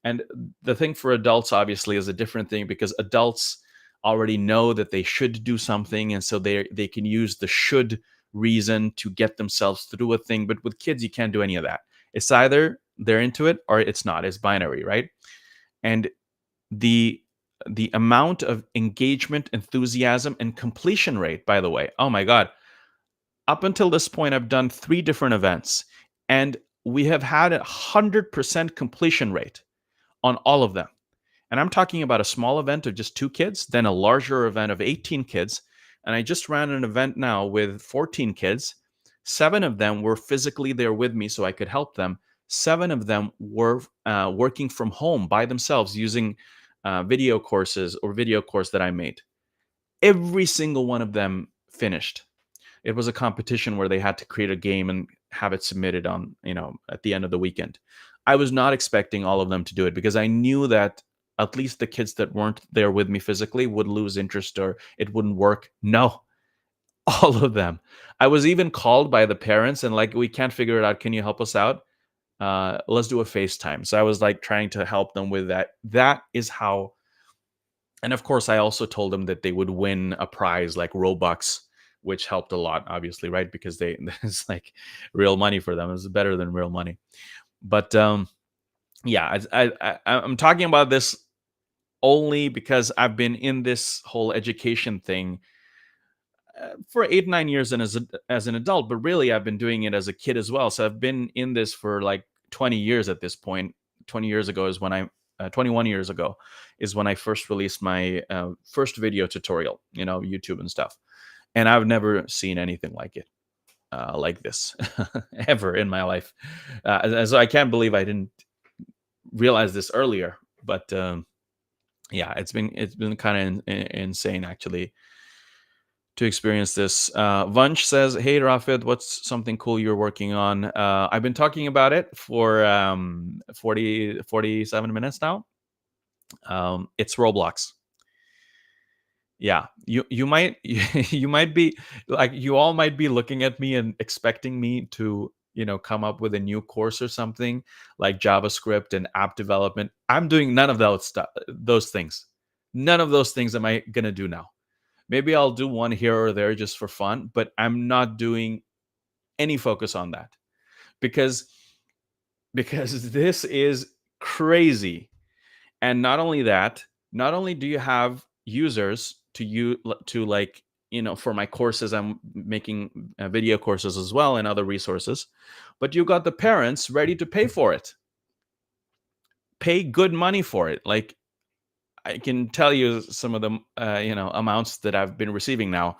And the thing for adults obviously is a different thing, because adults already know that they should do something, and so they can use the should reason to get themselves through a thing. But with kids, you can't do any of that. It's either they're into it or it's not. It's binary, right? And the amount of engagement, enthusiasm, and completion rate, by the way, oh my God. Up until this point, I've done 3 different events, and we have had 100% completion rate on all of them. And I'm talking about a small event of just 2 kids, then a larger event of 18 kids. And I just ran an event now with 14 kids, 7 of them were physically there with me so I could help them. 7 of them were working from home by themselves using video courses or video course that I made. Every single one of them finished. It was a competition where they had to create a game and have it submitted on, at the end of the weekend. I was not expecting all of them to do it because I knew that at least the kids that weren't there with me physically would lose interest or it wouldn't work. No, all of them. I was even called by the parents and like, we can't figure it out. Can you help us out? Let's do a FaceTime. So I was like trying to help them with that. That is how. And of course, I also told them that they would win a prize like Robux, which helped a lot, obviously, right? Because they it's like real money for them. It's better than real money. But yeah, I'm talking about this only because I've been in this whole education thing for 8 9 years and as an adult, but really I've been doing it as a kid as well. So I've been in this for like 20 years at this point. 20 years ago is when I 21 years ago is when I first released my first video tutorial, YouTube and stuff. And I've never seen anything like it, like this, ever in my life. So I can't believe I didn't realize this earlier. But yeah, it's been kind of insane actually to experience this. Vunch says, "Hey Rafid, what's something cool you're working on?" I've been talking about it for 47 minutes now. It's Roblox. Yeah, you might you might be like, you all might be looking at me and expecting me to come up with a new course or something like JavaScript and app development. I'm doing none of those things. None of those things am I gonna do now. Maybe I'll do one here or there just for fun, but I'm not doing any focus on that because this is crazy. And not only that, not only do you have users to like, for my courses, I'm making video courses as well and other resources, but you got the parents ready to pay for it, pay good money for it. Like, I can tell you some of the amounts that I've been receiving now,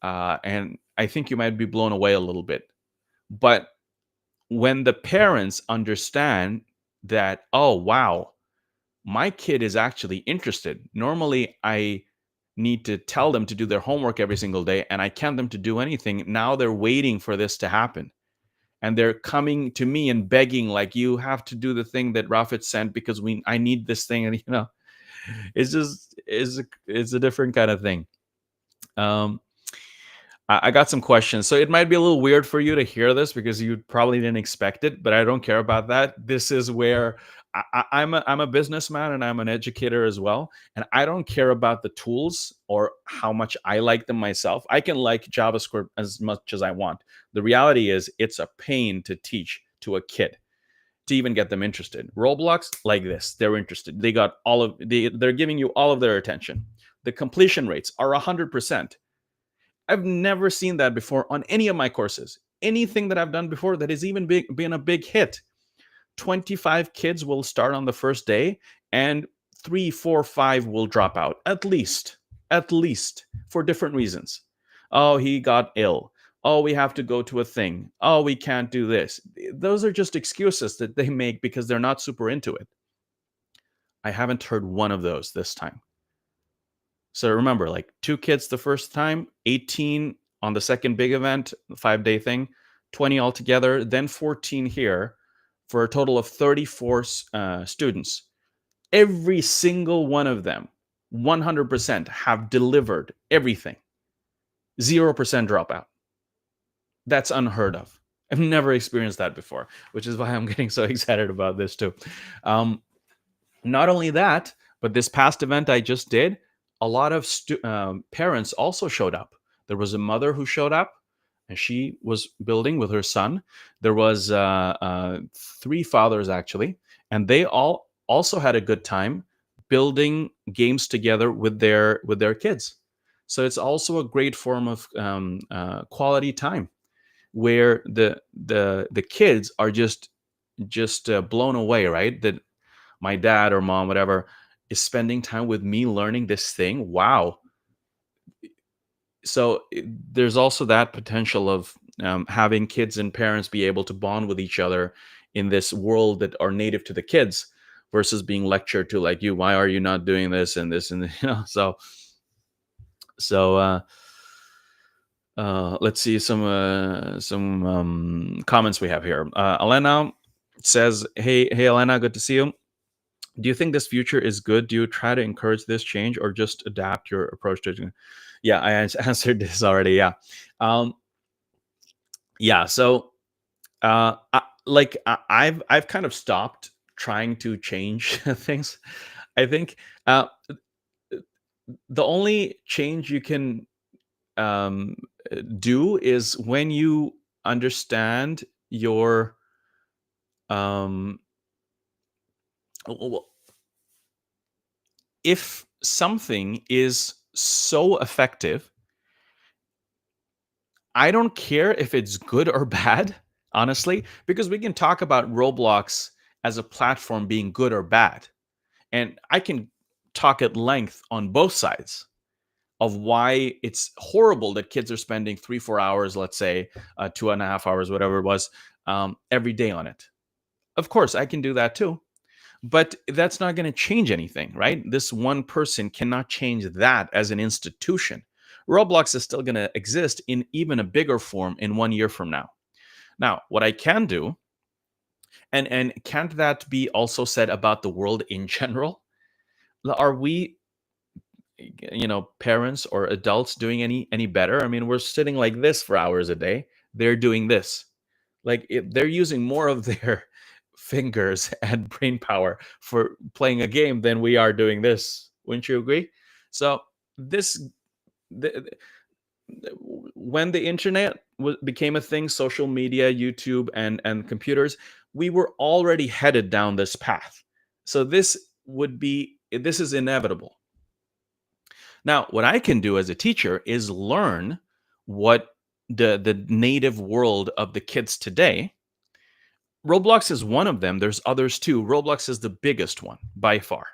and I think you might be blown away a little bit. But when the parents understand that, oh wow, my kid is actually interested. Normally, I need to tell them to do their homework every single day, and I can't them to do anything. Now they're waiting for this to happen. And they're coming to me and begging, like, you have to do the thing that Rafit sent because I need this thing. And, it's a different kind of thing. I got some questions. So it might be a little weird for you to hear this because you probably didn't expect it, but I don't care about that. This is where I'm a businessman and I'm an educator as well. And I don't care about the tools or how much I like them myself. I can like JavaScript as much as I want. The reality is it's a pain to teach to a kid to even get them interested. Roblox, like this, they're interested. They're giving you all of their attention. The completion rates are 100%. I've never seen that before on any of my courses. Anything that I've done before that has even been a big hit. 25 kids will start on the first day, and 3, 4, 5 will drop out at least, for different reasons. Oh, he got ill. Oh, we have to go to a thing. Oh, we can't do this. Those are just excuses that they make because they're not super into it. I haven't heard one of those this time. So remember, like 2 kids the first time, 18 on the second big event, 5-day thing, 20 altogether, then 14 here for a total of 34 students. Every single one of them, 100%, have delivered everything. 0% dropout. That's unheard of. I've never experienced that before, which is why I'm getting so excited about this too. Not only that, but this past event I just did, a lot of parents also showed up. There was a mother who showed up, and she was building with her son. There was 3 fathers actually, and they all also had a good time building games together with their kids. So it's also a great form of quality time where the kids are just blown away, right? That my dad or mom, whatever, is spending time with me learning this thing. Wow. So there's also that potential of having kids and parents be able to bond with each other in this world that are native to the kids versus being lectured to, like, you, why are you not doing this and this and so let's see some comments we have here. Elena says, hey Elena, good to see you. Do you think this future is good? Do you try to encourage this change or just adapt your approach to it? Yeah, I answered this already. Yeah. Yeah. So I've kind of stopped trying to change things. I think the only change you can um, do is when you understand your um, if something is so effective, I don't care if it's good or bad, honestly, because we can talk about Roblox as a platform being good or bad. And I can talk at length on both sides of why it's horrible that kids are spending 3-4 hours, let's say 2.5 hours, whatever it was, every day on it. Of course, I can do that too. But that's not going to change anything, right? This one person cannot change that as an institution. Roblox is still going to exist in even a bigger form in 1 year from now. Now, what I can do, and can't that be also said about the world in general? Are we, parents or adults doing any better? I mean, we're sitting like this for hours a day. They're doing this. Like, they're using more of their fingers and brain power for playing a game than we are doing this. Wouldn't you agree? So this, the, when the internet became a thing, social media, YouTube, and computers, we were already headed down this path. So this is inevitable. Now, what I can do as a teacher is learn what the native world of the kids today. Roblox is one of them. There's others too. Roblox is the biggest one by far.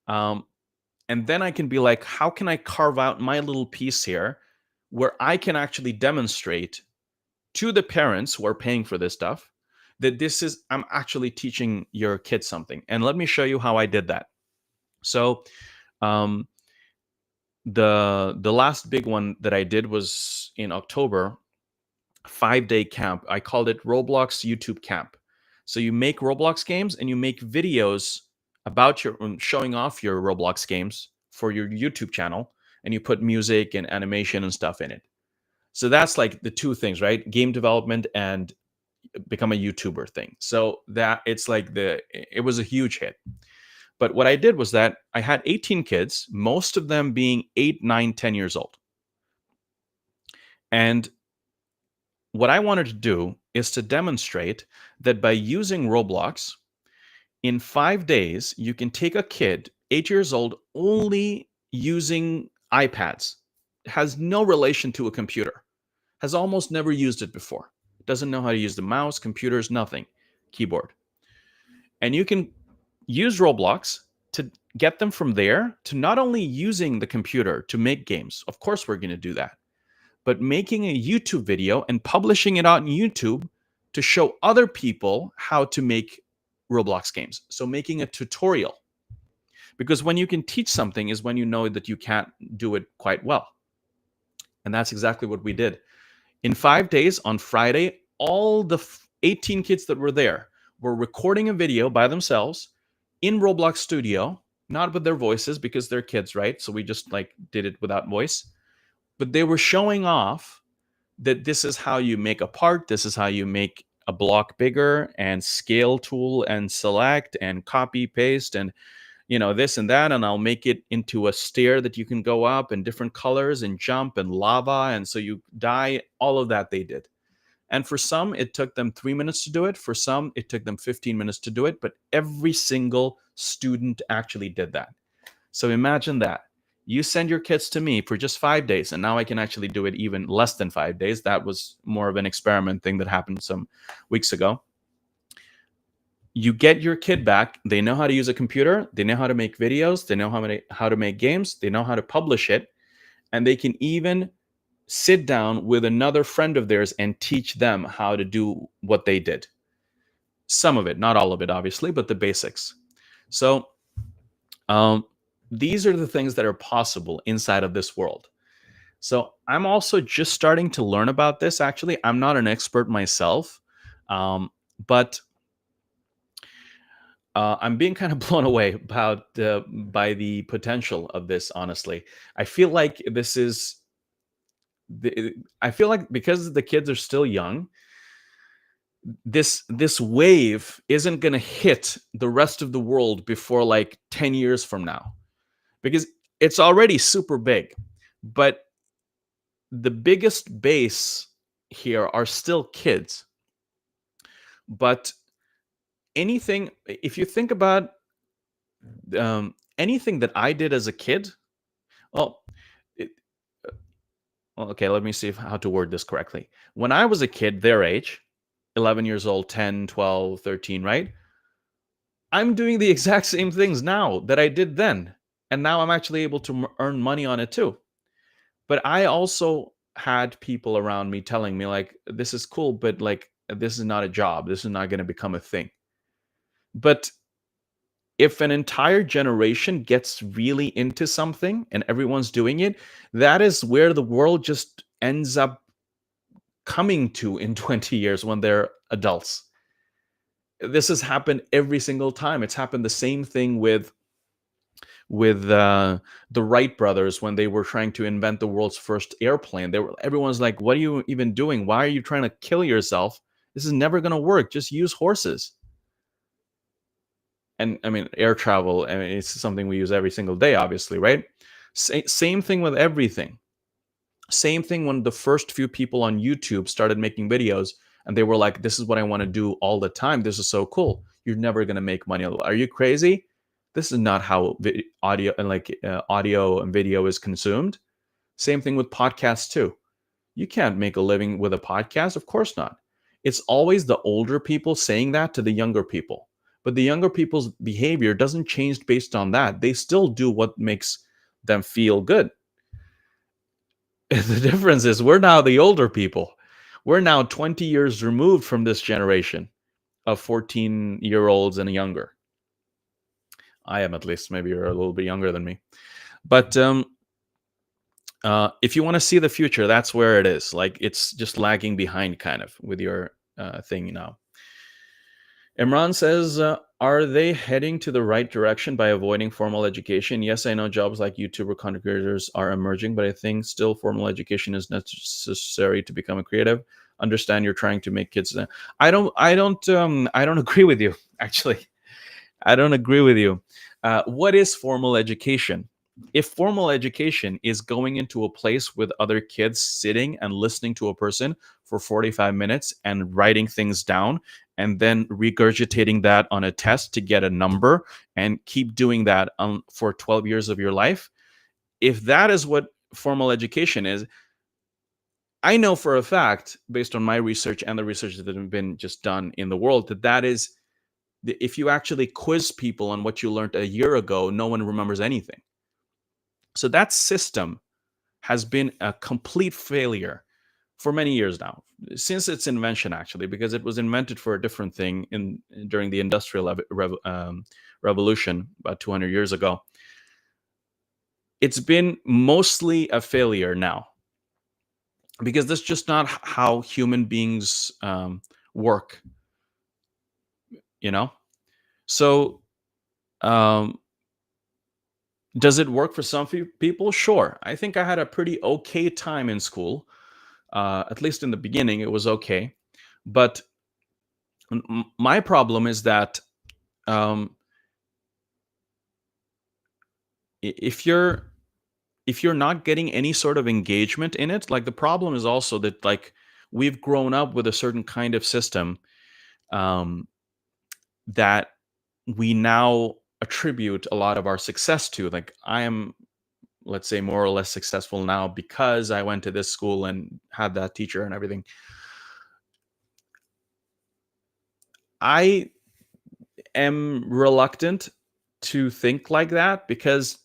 And then I can be like, how can I carve out my little piece here where I can actually demonstrate to the parents who are paying for this stuff that I'm actually teaching your kids something. And let me show you how I did that. So, um, the last big one that I did was in October, 5-day camp. I called it Roblox YouTube Camp. So you make Roblox games and you make videos about showing off your Roblox games for your YouTube channel, and you put music and animation and stuff in it. So that's like the two things, right? Game development and become a YouTuber thing. So that it's like it was a huge hit. But what I did was that I had 18 kids, most of them being 8, 9, 10 years old. And what I wanted to do is to demonstrate that by using Roblox, in 5 days, you can take a kid, 8 years old, only using iPads, has no relation to a computer, has almost never used it before, doesn't know how to use the mouse, computers, nothing, keyboard. And you can use Roblox to get them from there to not only using the computer to make games. Of course, we're going to do that. But making a YouTube video and publishing it on YouTube to show other people how to make Roblox games. So making a tutorial. Because when you can teach something is when you know that you can't do it quite well. And that's exactly what we did. In 5 days, on Friday, all the 18 kids that were there were recording a video by themselves in Roblox Studio, not with their voices because they're kids, right? So we just did it without voice. But they were showing off that this is how you make a part, this is how you make a block bigger, and scale tool and select and copy paste and this and that, and I'll make it into a stair that you can go up and different colors and jump and lava, and so you die. All of that they did. And for some, it took them 3 minutes to do it. For some, it took them 15 minutes to do it. But every single student actually did that. So imagine that. You send your kids to me for just 5 days, and now I can actually do it even less than 5 days. That was more of an experiment thing that happened some weeks ago. You get your kid back. They know how to use a computer. They know how to make videos. They know how to make games. They know how to publish it. And they can even sit down with another friend of theirs and teach them how to do what they did. Some of it, not all of it, obviously, but the basics. So, um, these are the things that are possible inside of this world. So, I'm also just starting to learn about this. Actually, I'm not an expert myself, but I'm being kind of blown away about by the potential of this. Honestly, I feel like this is. I feel like because the kids are still young, this wave isn't going to hit the rest of the world before like 10 years from now, because it's already super big, but the biggest base here are still kids. But anything, if you think about anything that I did as a kid, well, it, well, okay, let me see how to word this correctly. When I was a kid their age, 11 years old, 10, 12, 13, right? I'm doing the exact same things now that I did then. And now I'm actually able to earn money on it too. But I also had people around me telling me, like, this is cool, but like, this is not a job. This is not going to become a thing. But if an entire generation gets really into something and everyone's doing it, that is where the world just ends up coming to in 20 years when they're adults. This has happened every single time. It's happened the same thing with the Wright brothers when they were trying to invent the world's first airplane. Everyone's like, "What are you even doing? Why are you trying to kill yourself? This is never going to work. Just use horses." And I mean, air travel. I mean, it's something we use every single day, obviously, right? Same thing with everything. Same thing when the first few people on YouTube started making videos and they were like, "This is what I want to do all the time. This is so cool." You're never going to make money. Are you crazy? This is not how audio and audio and video is consumed. Same thing with podcasts too. You can't make a living with a podcast, of course not. It's always the older people saying that to the younger people. But the younger people's behavior doesn't change based on that. They still do what makes them feel good. The difference is we're now the older people. We're now 20 years removed from this generation of 14-year-olds and younger. I am, at least. Maybe you're a little bit younger than me. But if you want to see the future, that's where it is. Like, it's just lagging behind kind of with your thing now. Imran says, are they heading to the right direction by avoiding formal education? Yes, I know jobs like YouTuber content creators are emerging, but I think still formal education is necessary to become a creative. Understand you're trying to make kids. I don't agree with you. Actually, I don't agree with you. What is formal education? If formal education is going into a place with other kids sitting and listening to a person for 45 minutes and writing things down and then regurgitating that on a test to get a number and keep doing that for 12 years of your life, if that is what formal education is, I know for a fact, based on my research and the research that have been just done in the world, that is, if you actually quiz people on what you learned a year ago, no one remembers anything. So that system has been a complete failure for many years now, since its invention, actually, because it was invented for a different thing during the Industrial Revolution about 200 years ago. It's been mostly a failure now because that's just not how human beings work, you know? So, um, does it work for some people? Sure. I think I had a pretty okay time in school. At least in the beginning, it was okay. But my problem is that um, if you're not getting any sort of engagement in it, like, the problem is also that, like, we've grown up with a certain kind of system um, that we now attribute a lot of our success to. Like, I am, let's say, more or less successful now because I went to this school and had that teacher and everything. I am reluctant to think like that because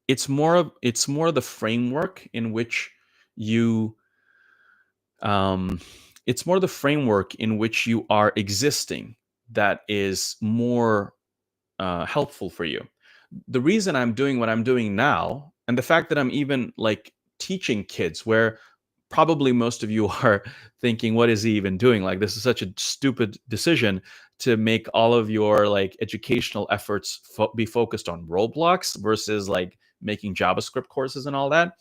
it's more the framework in which You, um, it's more the framework in which you are existing that is more helpful for you. The reason I'm doing what I'm doing now, and the fact that I'm even like teaching kids, where probably most of you are thinking, what is he even doing? Like, this is such a stupid decision to make all of your like educational efforts be focused on Roblox versus like making JavaScript courses and all that.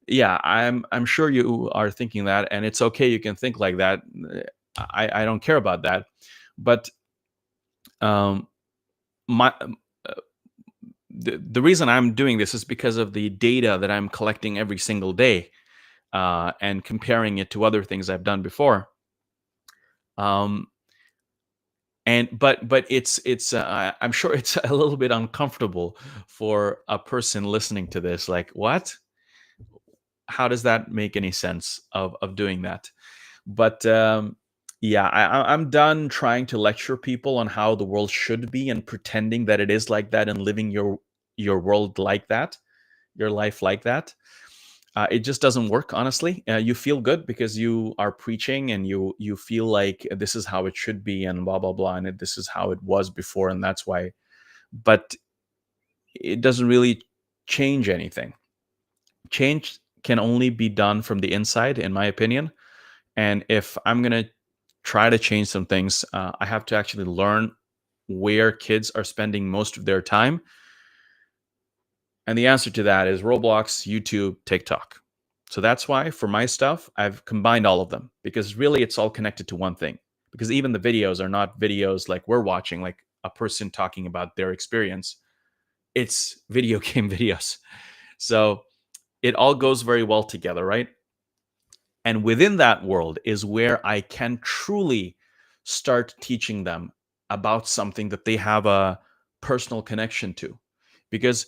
Yeah, I'm sure you are thinking that, and it's okay. You can think like that. I don't care about that, but um, my the reason I'm doing this is because of the data that I'm collecting every single day, and comparing it to other things I've done before. Um, and but I'm sure it's a little bit uncomfortable for a person listening to this. Like, what? How does that make any sense of doing that? But yeah, I'm done trying to lecture people on how the world should be and pretending that it is like that and living your world like that, your life like that. It just doesn't work, honestly. You feel good because you are preaching and you feel like this is how it should be and blah blah blah, and this is how it was before, and that's why. But it doesn't really change anything. Change can only be done from the inside, in my opinion. And if I'm gonna try to change some things, I have to actually learn where kids are spending most of their time. And the answer to that is Roblox, YouTube, TikTok. So that's why for my stuff, I've combined all of them because really it's all connected to one thing. Because even the videos are not videos like we're watching, like a person talking about their experience. It's video game videos. So it all goes very well together, right? And within that world is where I can truly start teaching them about something that they have a personal connection to. Because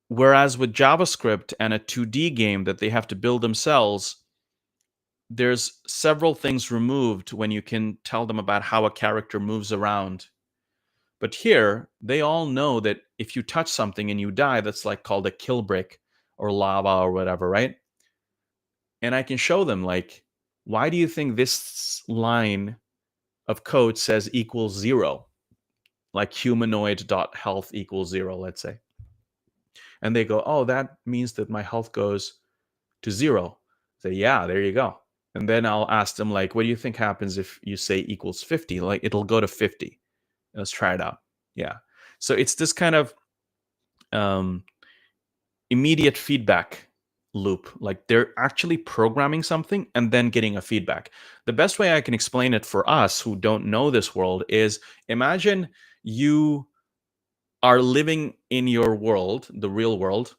whereas with JavaScript and a 2D game that they have to build themselves, there's several things removed when you can tell them about how a character moves around. But here, they all know that if you touch something and you die, that's like called a kill brick or lava or whatever, right? And I can show them like, why do you think this line of code says equals 0? Like humanoid dot health equals 0, let's say. And they go, oh, that means that my health goes to 0. Say, yeah, there you go. And then I'll ask them like, what do you think happens if you say equals 50? Like, it'll go to 50. Let's try it out. Yeah. So it's this kind of um, immediate feedback loop. Like, they're actually programming something and then getting a feedback. The best way I can explain it for us who don't know this world is, imagine you are living in your world, the real world,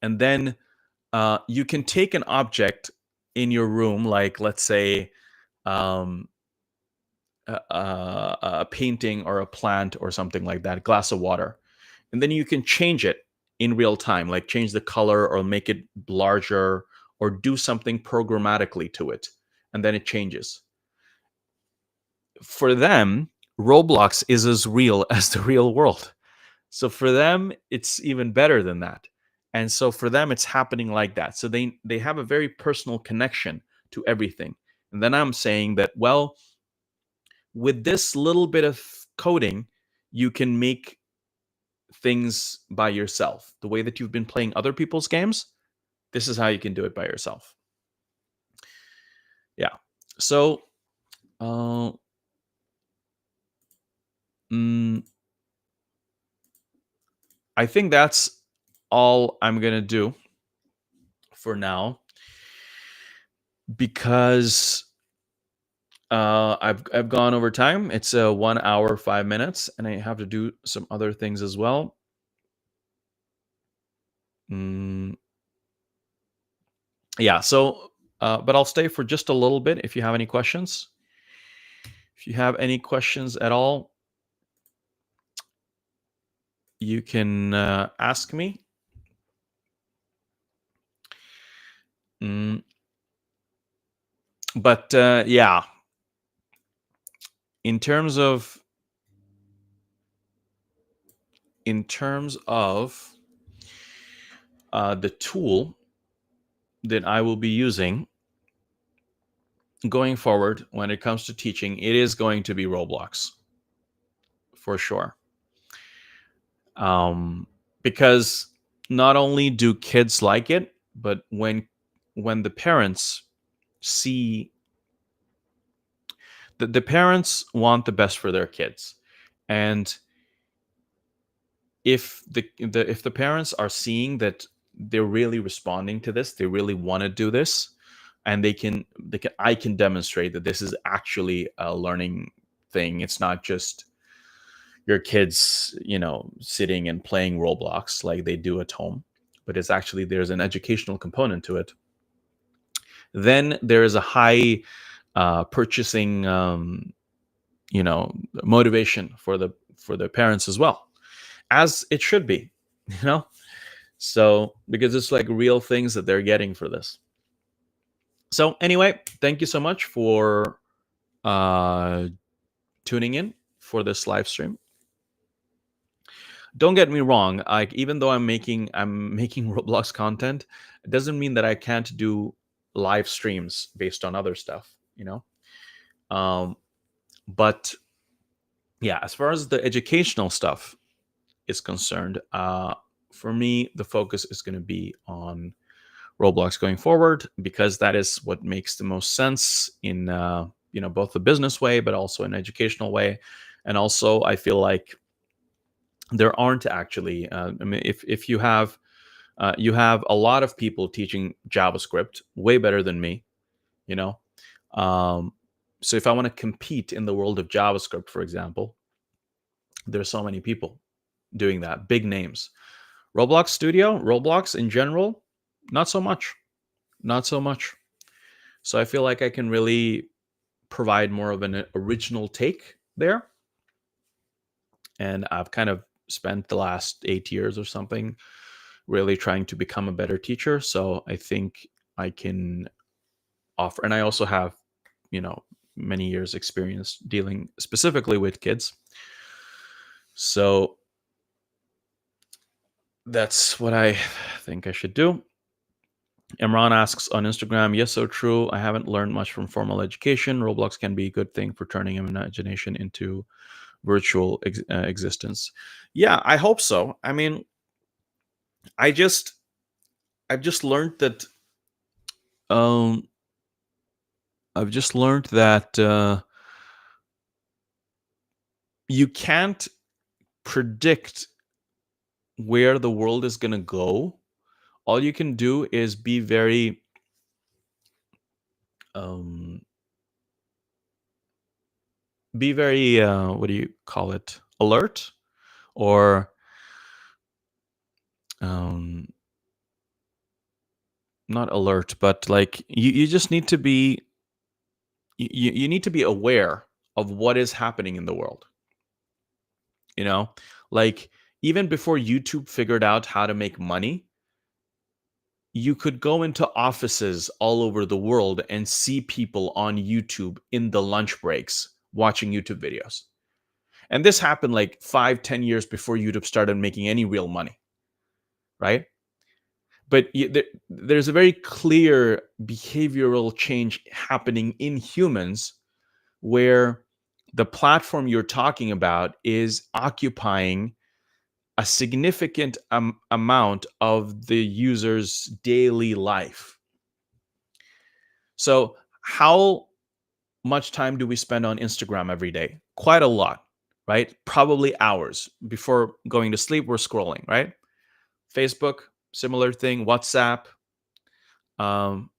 and then you can take an object in your room, like let's say um, a painting or a plant or something like that, glass of water, and then you can change it in real time, like change the color or make it larger or do something programmatically to it, and then it changes. For them, Roblox is as real as the real world. So for them, it's even better than that. And so for them, it's happening like that. So they have a very personal connection to everything. And then I'm saying that, well, with this little bit of coding, you can make things by yourself. The way that you've been playing other people's games, this is how you can do it by yourself. Yeah. So uh, mm, I think that's all I'm going to do for now because I've gone over time. It's a 1 hour 5 minutes, and I have to do some other things as well. Mm, yeah. So, but I'll stay for just a little bit. If you have any questions, if you have any questions at all, you can ask me. Mm, but yeah, in terms of the tool, that I will be using going forward when it comes to teaching, it is going to be Roblox for sure. Um, because not only do kids like it, but when the parents see the parents want the best for their kids, and if the parents are seeing that they're really responding to this, they really want to do this, and they can I can demonstrate that this is actually a learning thing. It's not just your kids, sitting and playing Roblox like they do at home, but it's actually there's an educational component to it. Then there is a high purchasing, motivation for the parents as well, as it should be, you know. So because it's like real things that they're getting for this. So anyway, thank you so much for uh, tuning in for this live stream. Don't get me wrong, like even though I'm making Roblox content, it doesn't mean that I can't do live streams based on other stuff, um but yeah, as far as the educational stuff is concerned, for me the focus is going to be on Roblox going forward, because that is what makes the most sense in both the business way but also an educational way. And also I feel like there aren't actually, I mean, if you have a lot of people teaching JavaScript way better than me, you know. Um, so if I want to compete in the world of JavaScript, for example, there's so many people doing that, big names. Roblox in general, not so much, not so much. So I feel like I can really provide more of an original take there. And I've kind of spent the last 8 years or something really trying to become a better teacher. So I think I can offer, and I also have, you know, many years experience dealing specifically with kids. So that's what I think I should do. Imran asks on Instagram, yes, so true. I haven't learned much from formal education. Roblox can be a good thing for turning imagination into virtual existence. Yeah, I hope so. I mean, I just I've just learned that um I've just learned that you can't predict where the world is going to go. All you can do is um be very what do you call it, alert, or um not alert, but like you just need to be you need to be aware of what is happening in the world, you know. Like even before YouTube figured out how to make money, you could go into offices all over the world and see people on YouTube in the lunch breaks watching YouTube videos. And this happened like 5, 10 years before YouTube started making any real money, right? But there's a very clear behavioral change happening in humans, where the platform you're talking about is occupying a significant amount of the user's daily life. So, how much time do we spend on Instagram every day? Quite a lot, right? Probably hours. Before going to sleep, we're scrolling, right? Facebook, similar thing. WhatsApp, um,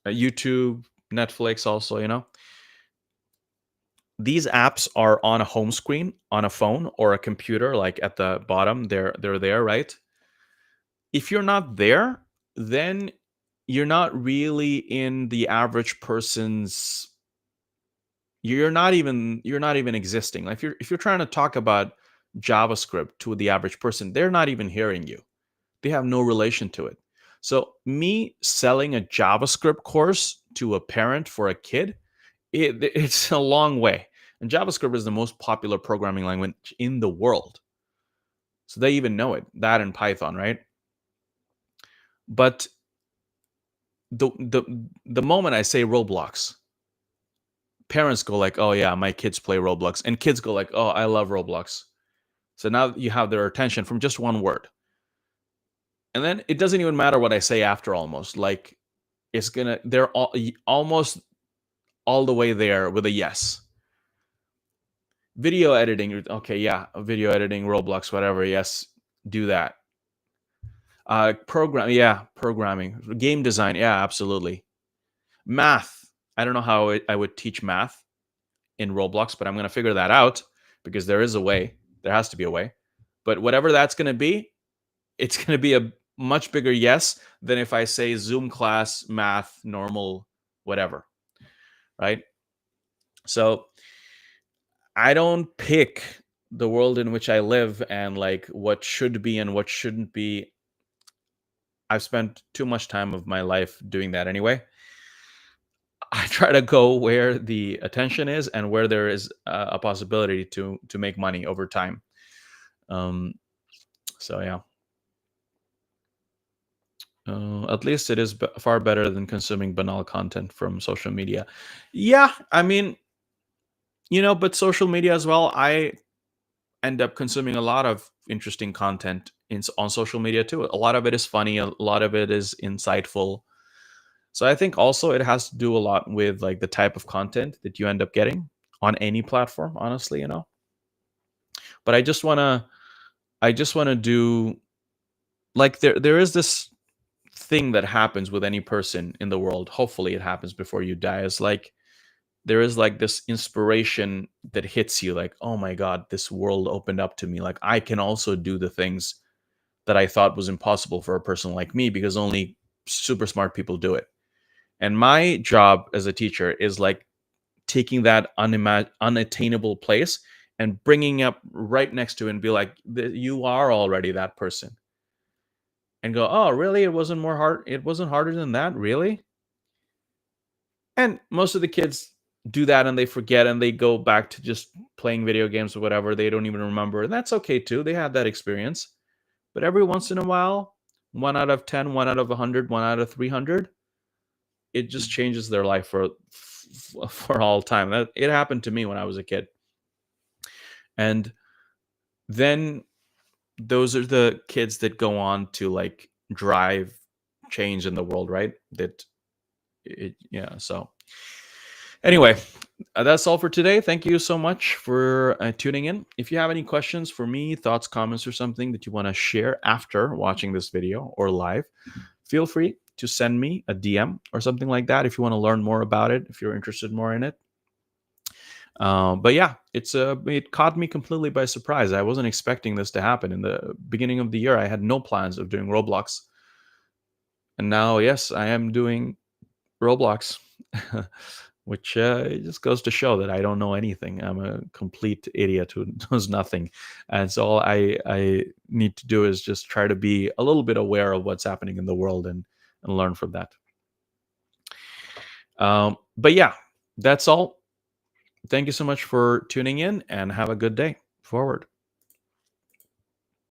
YouTube, Netflix, also, these apps are on a home screen on a phone or a computer, like at the bottom. They're there, right? If you're not there, then you're not really in the average person's, you're not even existing. Like if you're trying to talk about JavaScript to the average person, they're not even hearing you. They have no relation to it. So me selling a JavaScript course to a parent for a kid, it's a long way. And JavaScript is the most popular programming language in the world. So they even know it, that and Python, right? But the moment I say Roblox, parents go like, "Oh yeah, my kids play Roblox," and kids go like, "Oh, I love Roblox." So now you have their attention from just one word, and then it doesn't even matter what I say after. Almost like it's gonna, they're almost all the way there with a yes. Video editing, okay, yeah, video editing, Roblox, whatever, yes, do that. Programming, game design, yeah, absolutely. Math, I don't know how I would teach math in Roblox, but I'm going to figure that out because there is a way. There has to be a way. But whatever that's going to be, it's going to be a much bigger yes than if I say Zoom class, math, normal, whatever, right? So I don't pick the world in which I live and like what should be and what shouldn't be. I've spent too much time of my life doing that anyway. I try to go where the attention is and where there is a possibility to make money over time. Um, so yeah, at least it is far better than consuming banal content from social media. Yeah, I mean, but social media as well. I end up consuming a lot of interesting content on social media too. A lot of it is funny. A lot of it is insightful. So I think also it has to do a lot with like the type of content that you end up getting on any platform, honestly. But I just want to do, like, there is this thing that happens with any person in the world. Hopefully it happens before you die. Is like there is like this inspiration that hits you like, "Oh my god, this world opened up to me. Like I can also do the things that I thought was impossible for a person like me because only super smart people do it." And my job as a teacher is like taking that unattainable place and bringing up right next to it and be like, You are already that person." And go, "Oh, really? It wasn't more hard. It wasn't harder than that, really?" And most of the kids do that and they forget and they go back to just playing video games or whatever. They don't even remember. And that's okay too. They had that experience. But every once in a while, 1 out of 10, 1 out of 100, 1 out of 300, it just changes their life for all time. It happened to me when I was a kid. And then those are the kids that go on to like drive change in the world, right? Yeah. So anyway, that's all for today. Thank you so much for tuning in. If you have any questions for me, thoughts, comments, or something that you want to share after watching this video or live, feel free to send me a DM or something like that if you want to learn more about it, if you're interested more in it. But yeah, it caught me completely by surprise. I wasn't expecting this to happen. In the beginning of the year, I had no plans of doing Roblox. And now, yes, I am doing Roblox. Which it just goes to show that I don't know anything. I'm a complete idiot who knows nothing, and so all I need to do is just try to be a little bit aware of what's happening in the world and learn from that. But yeah, that's all. Thank you so much for tuning in, and have a good day forward.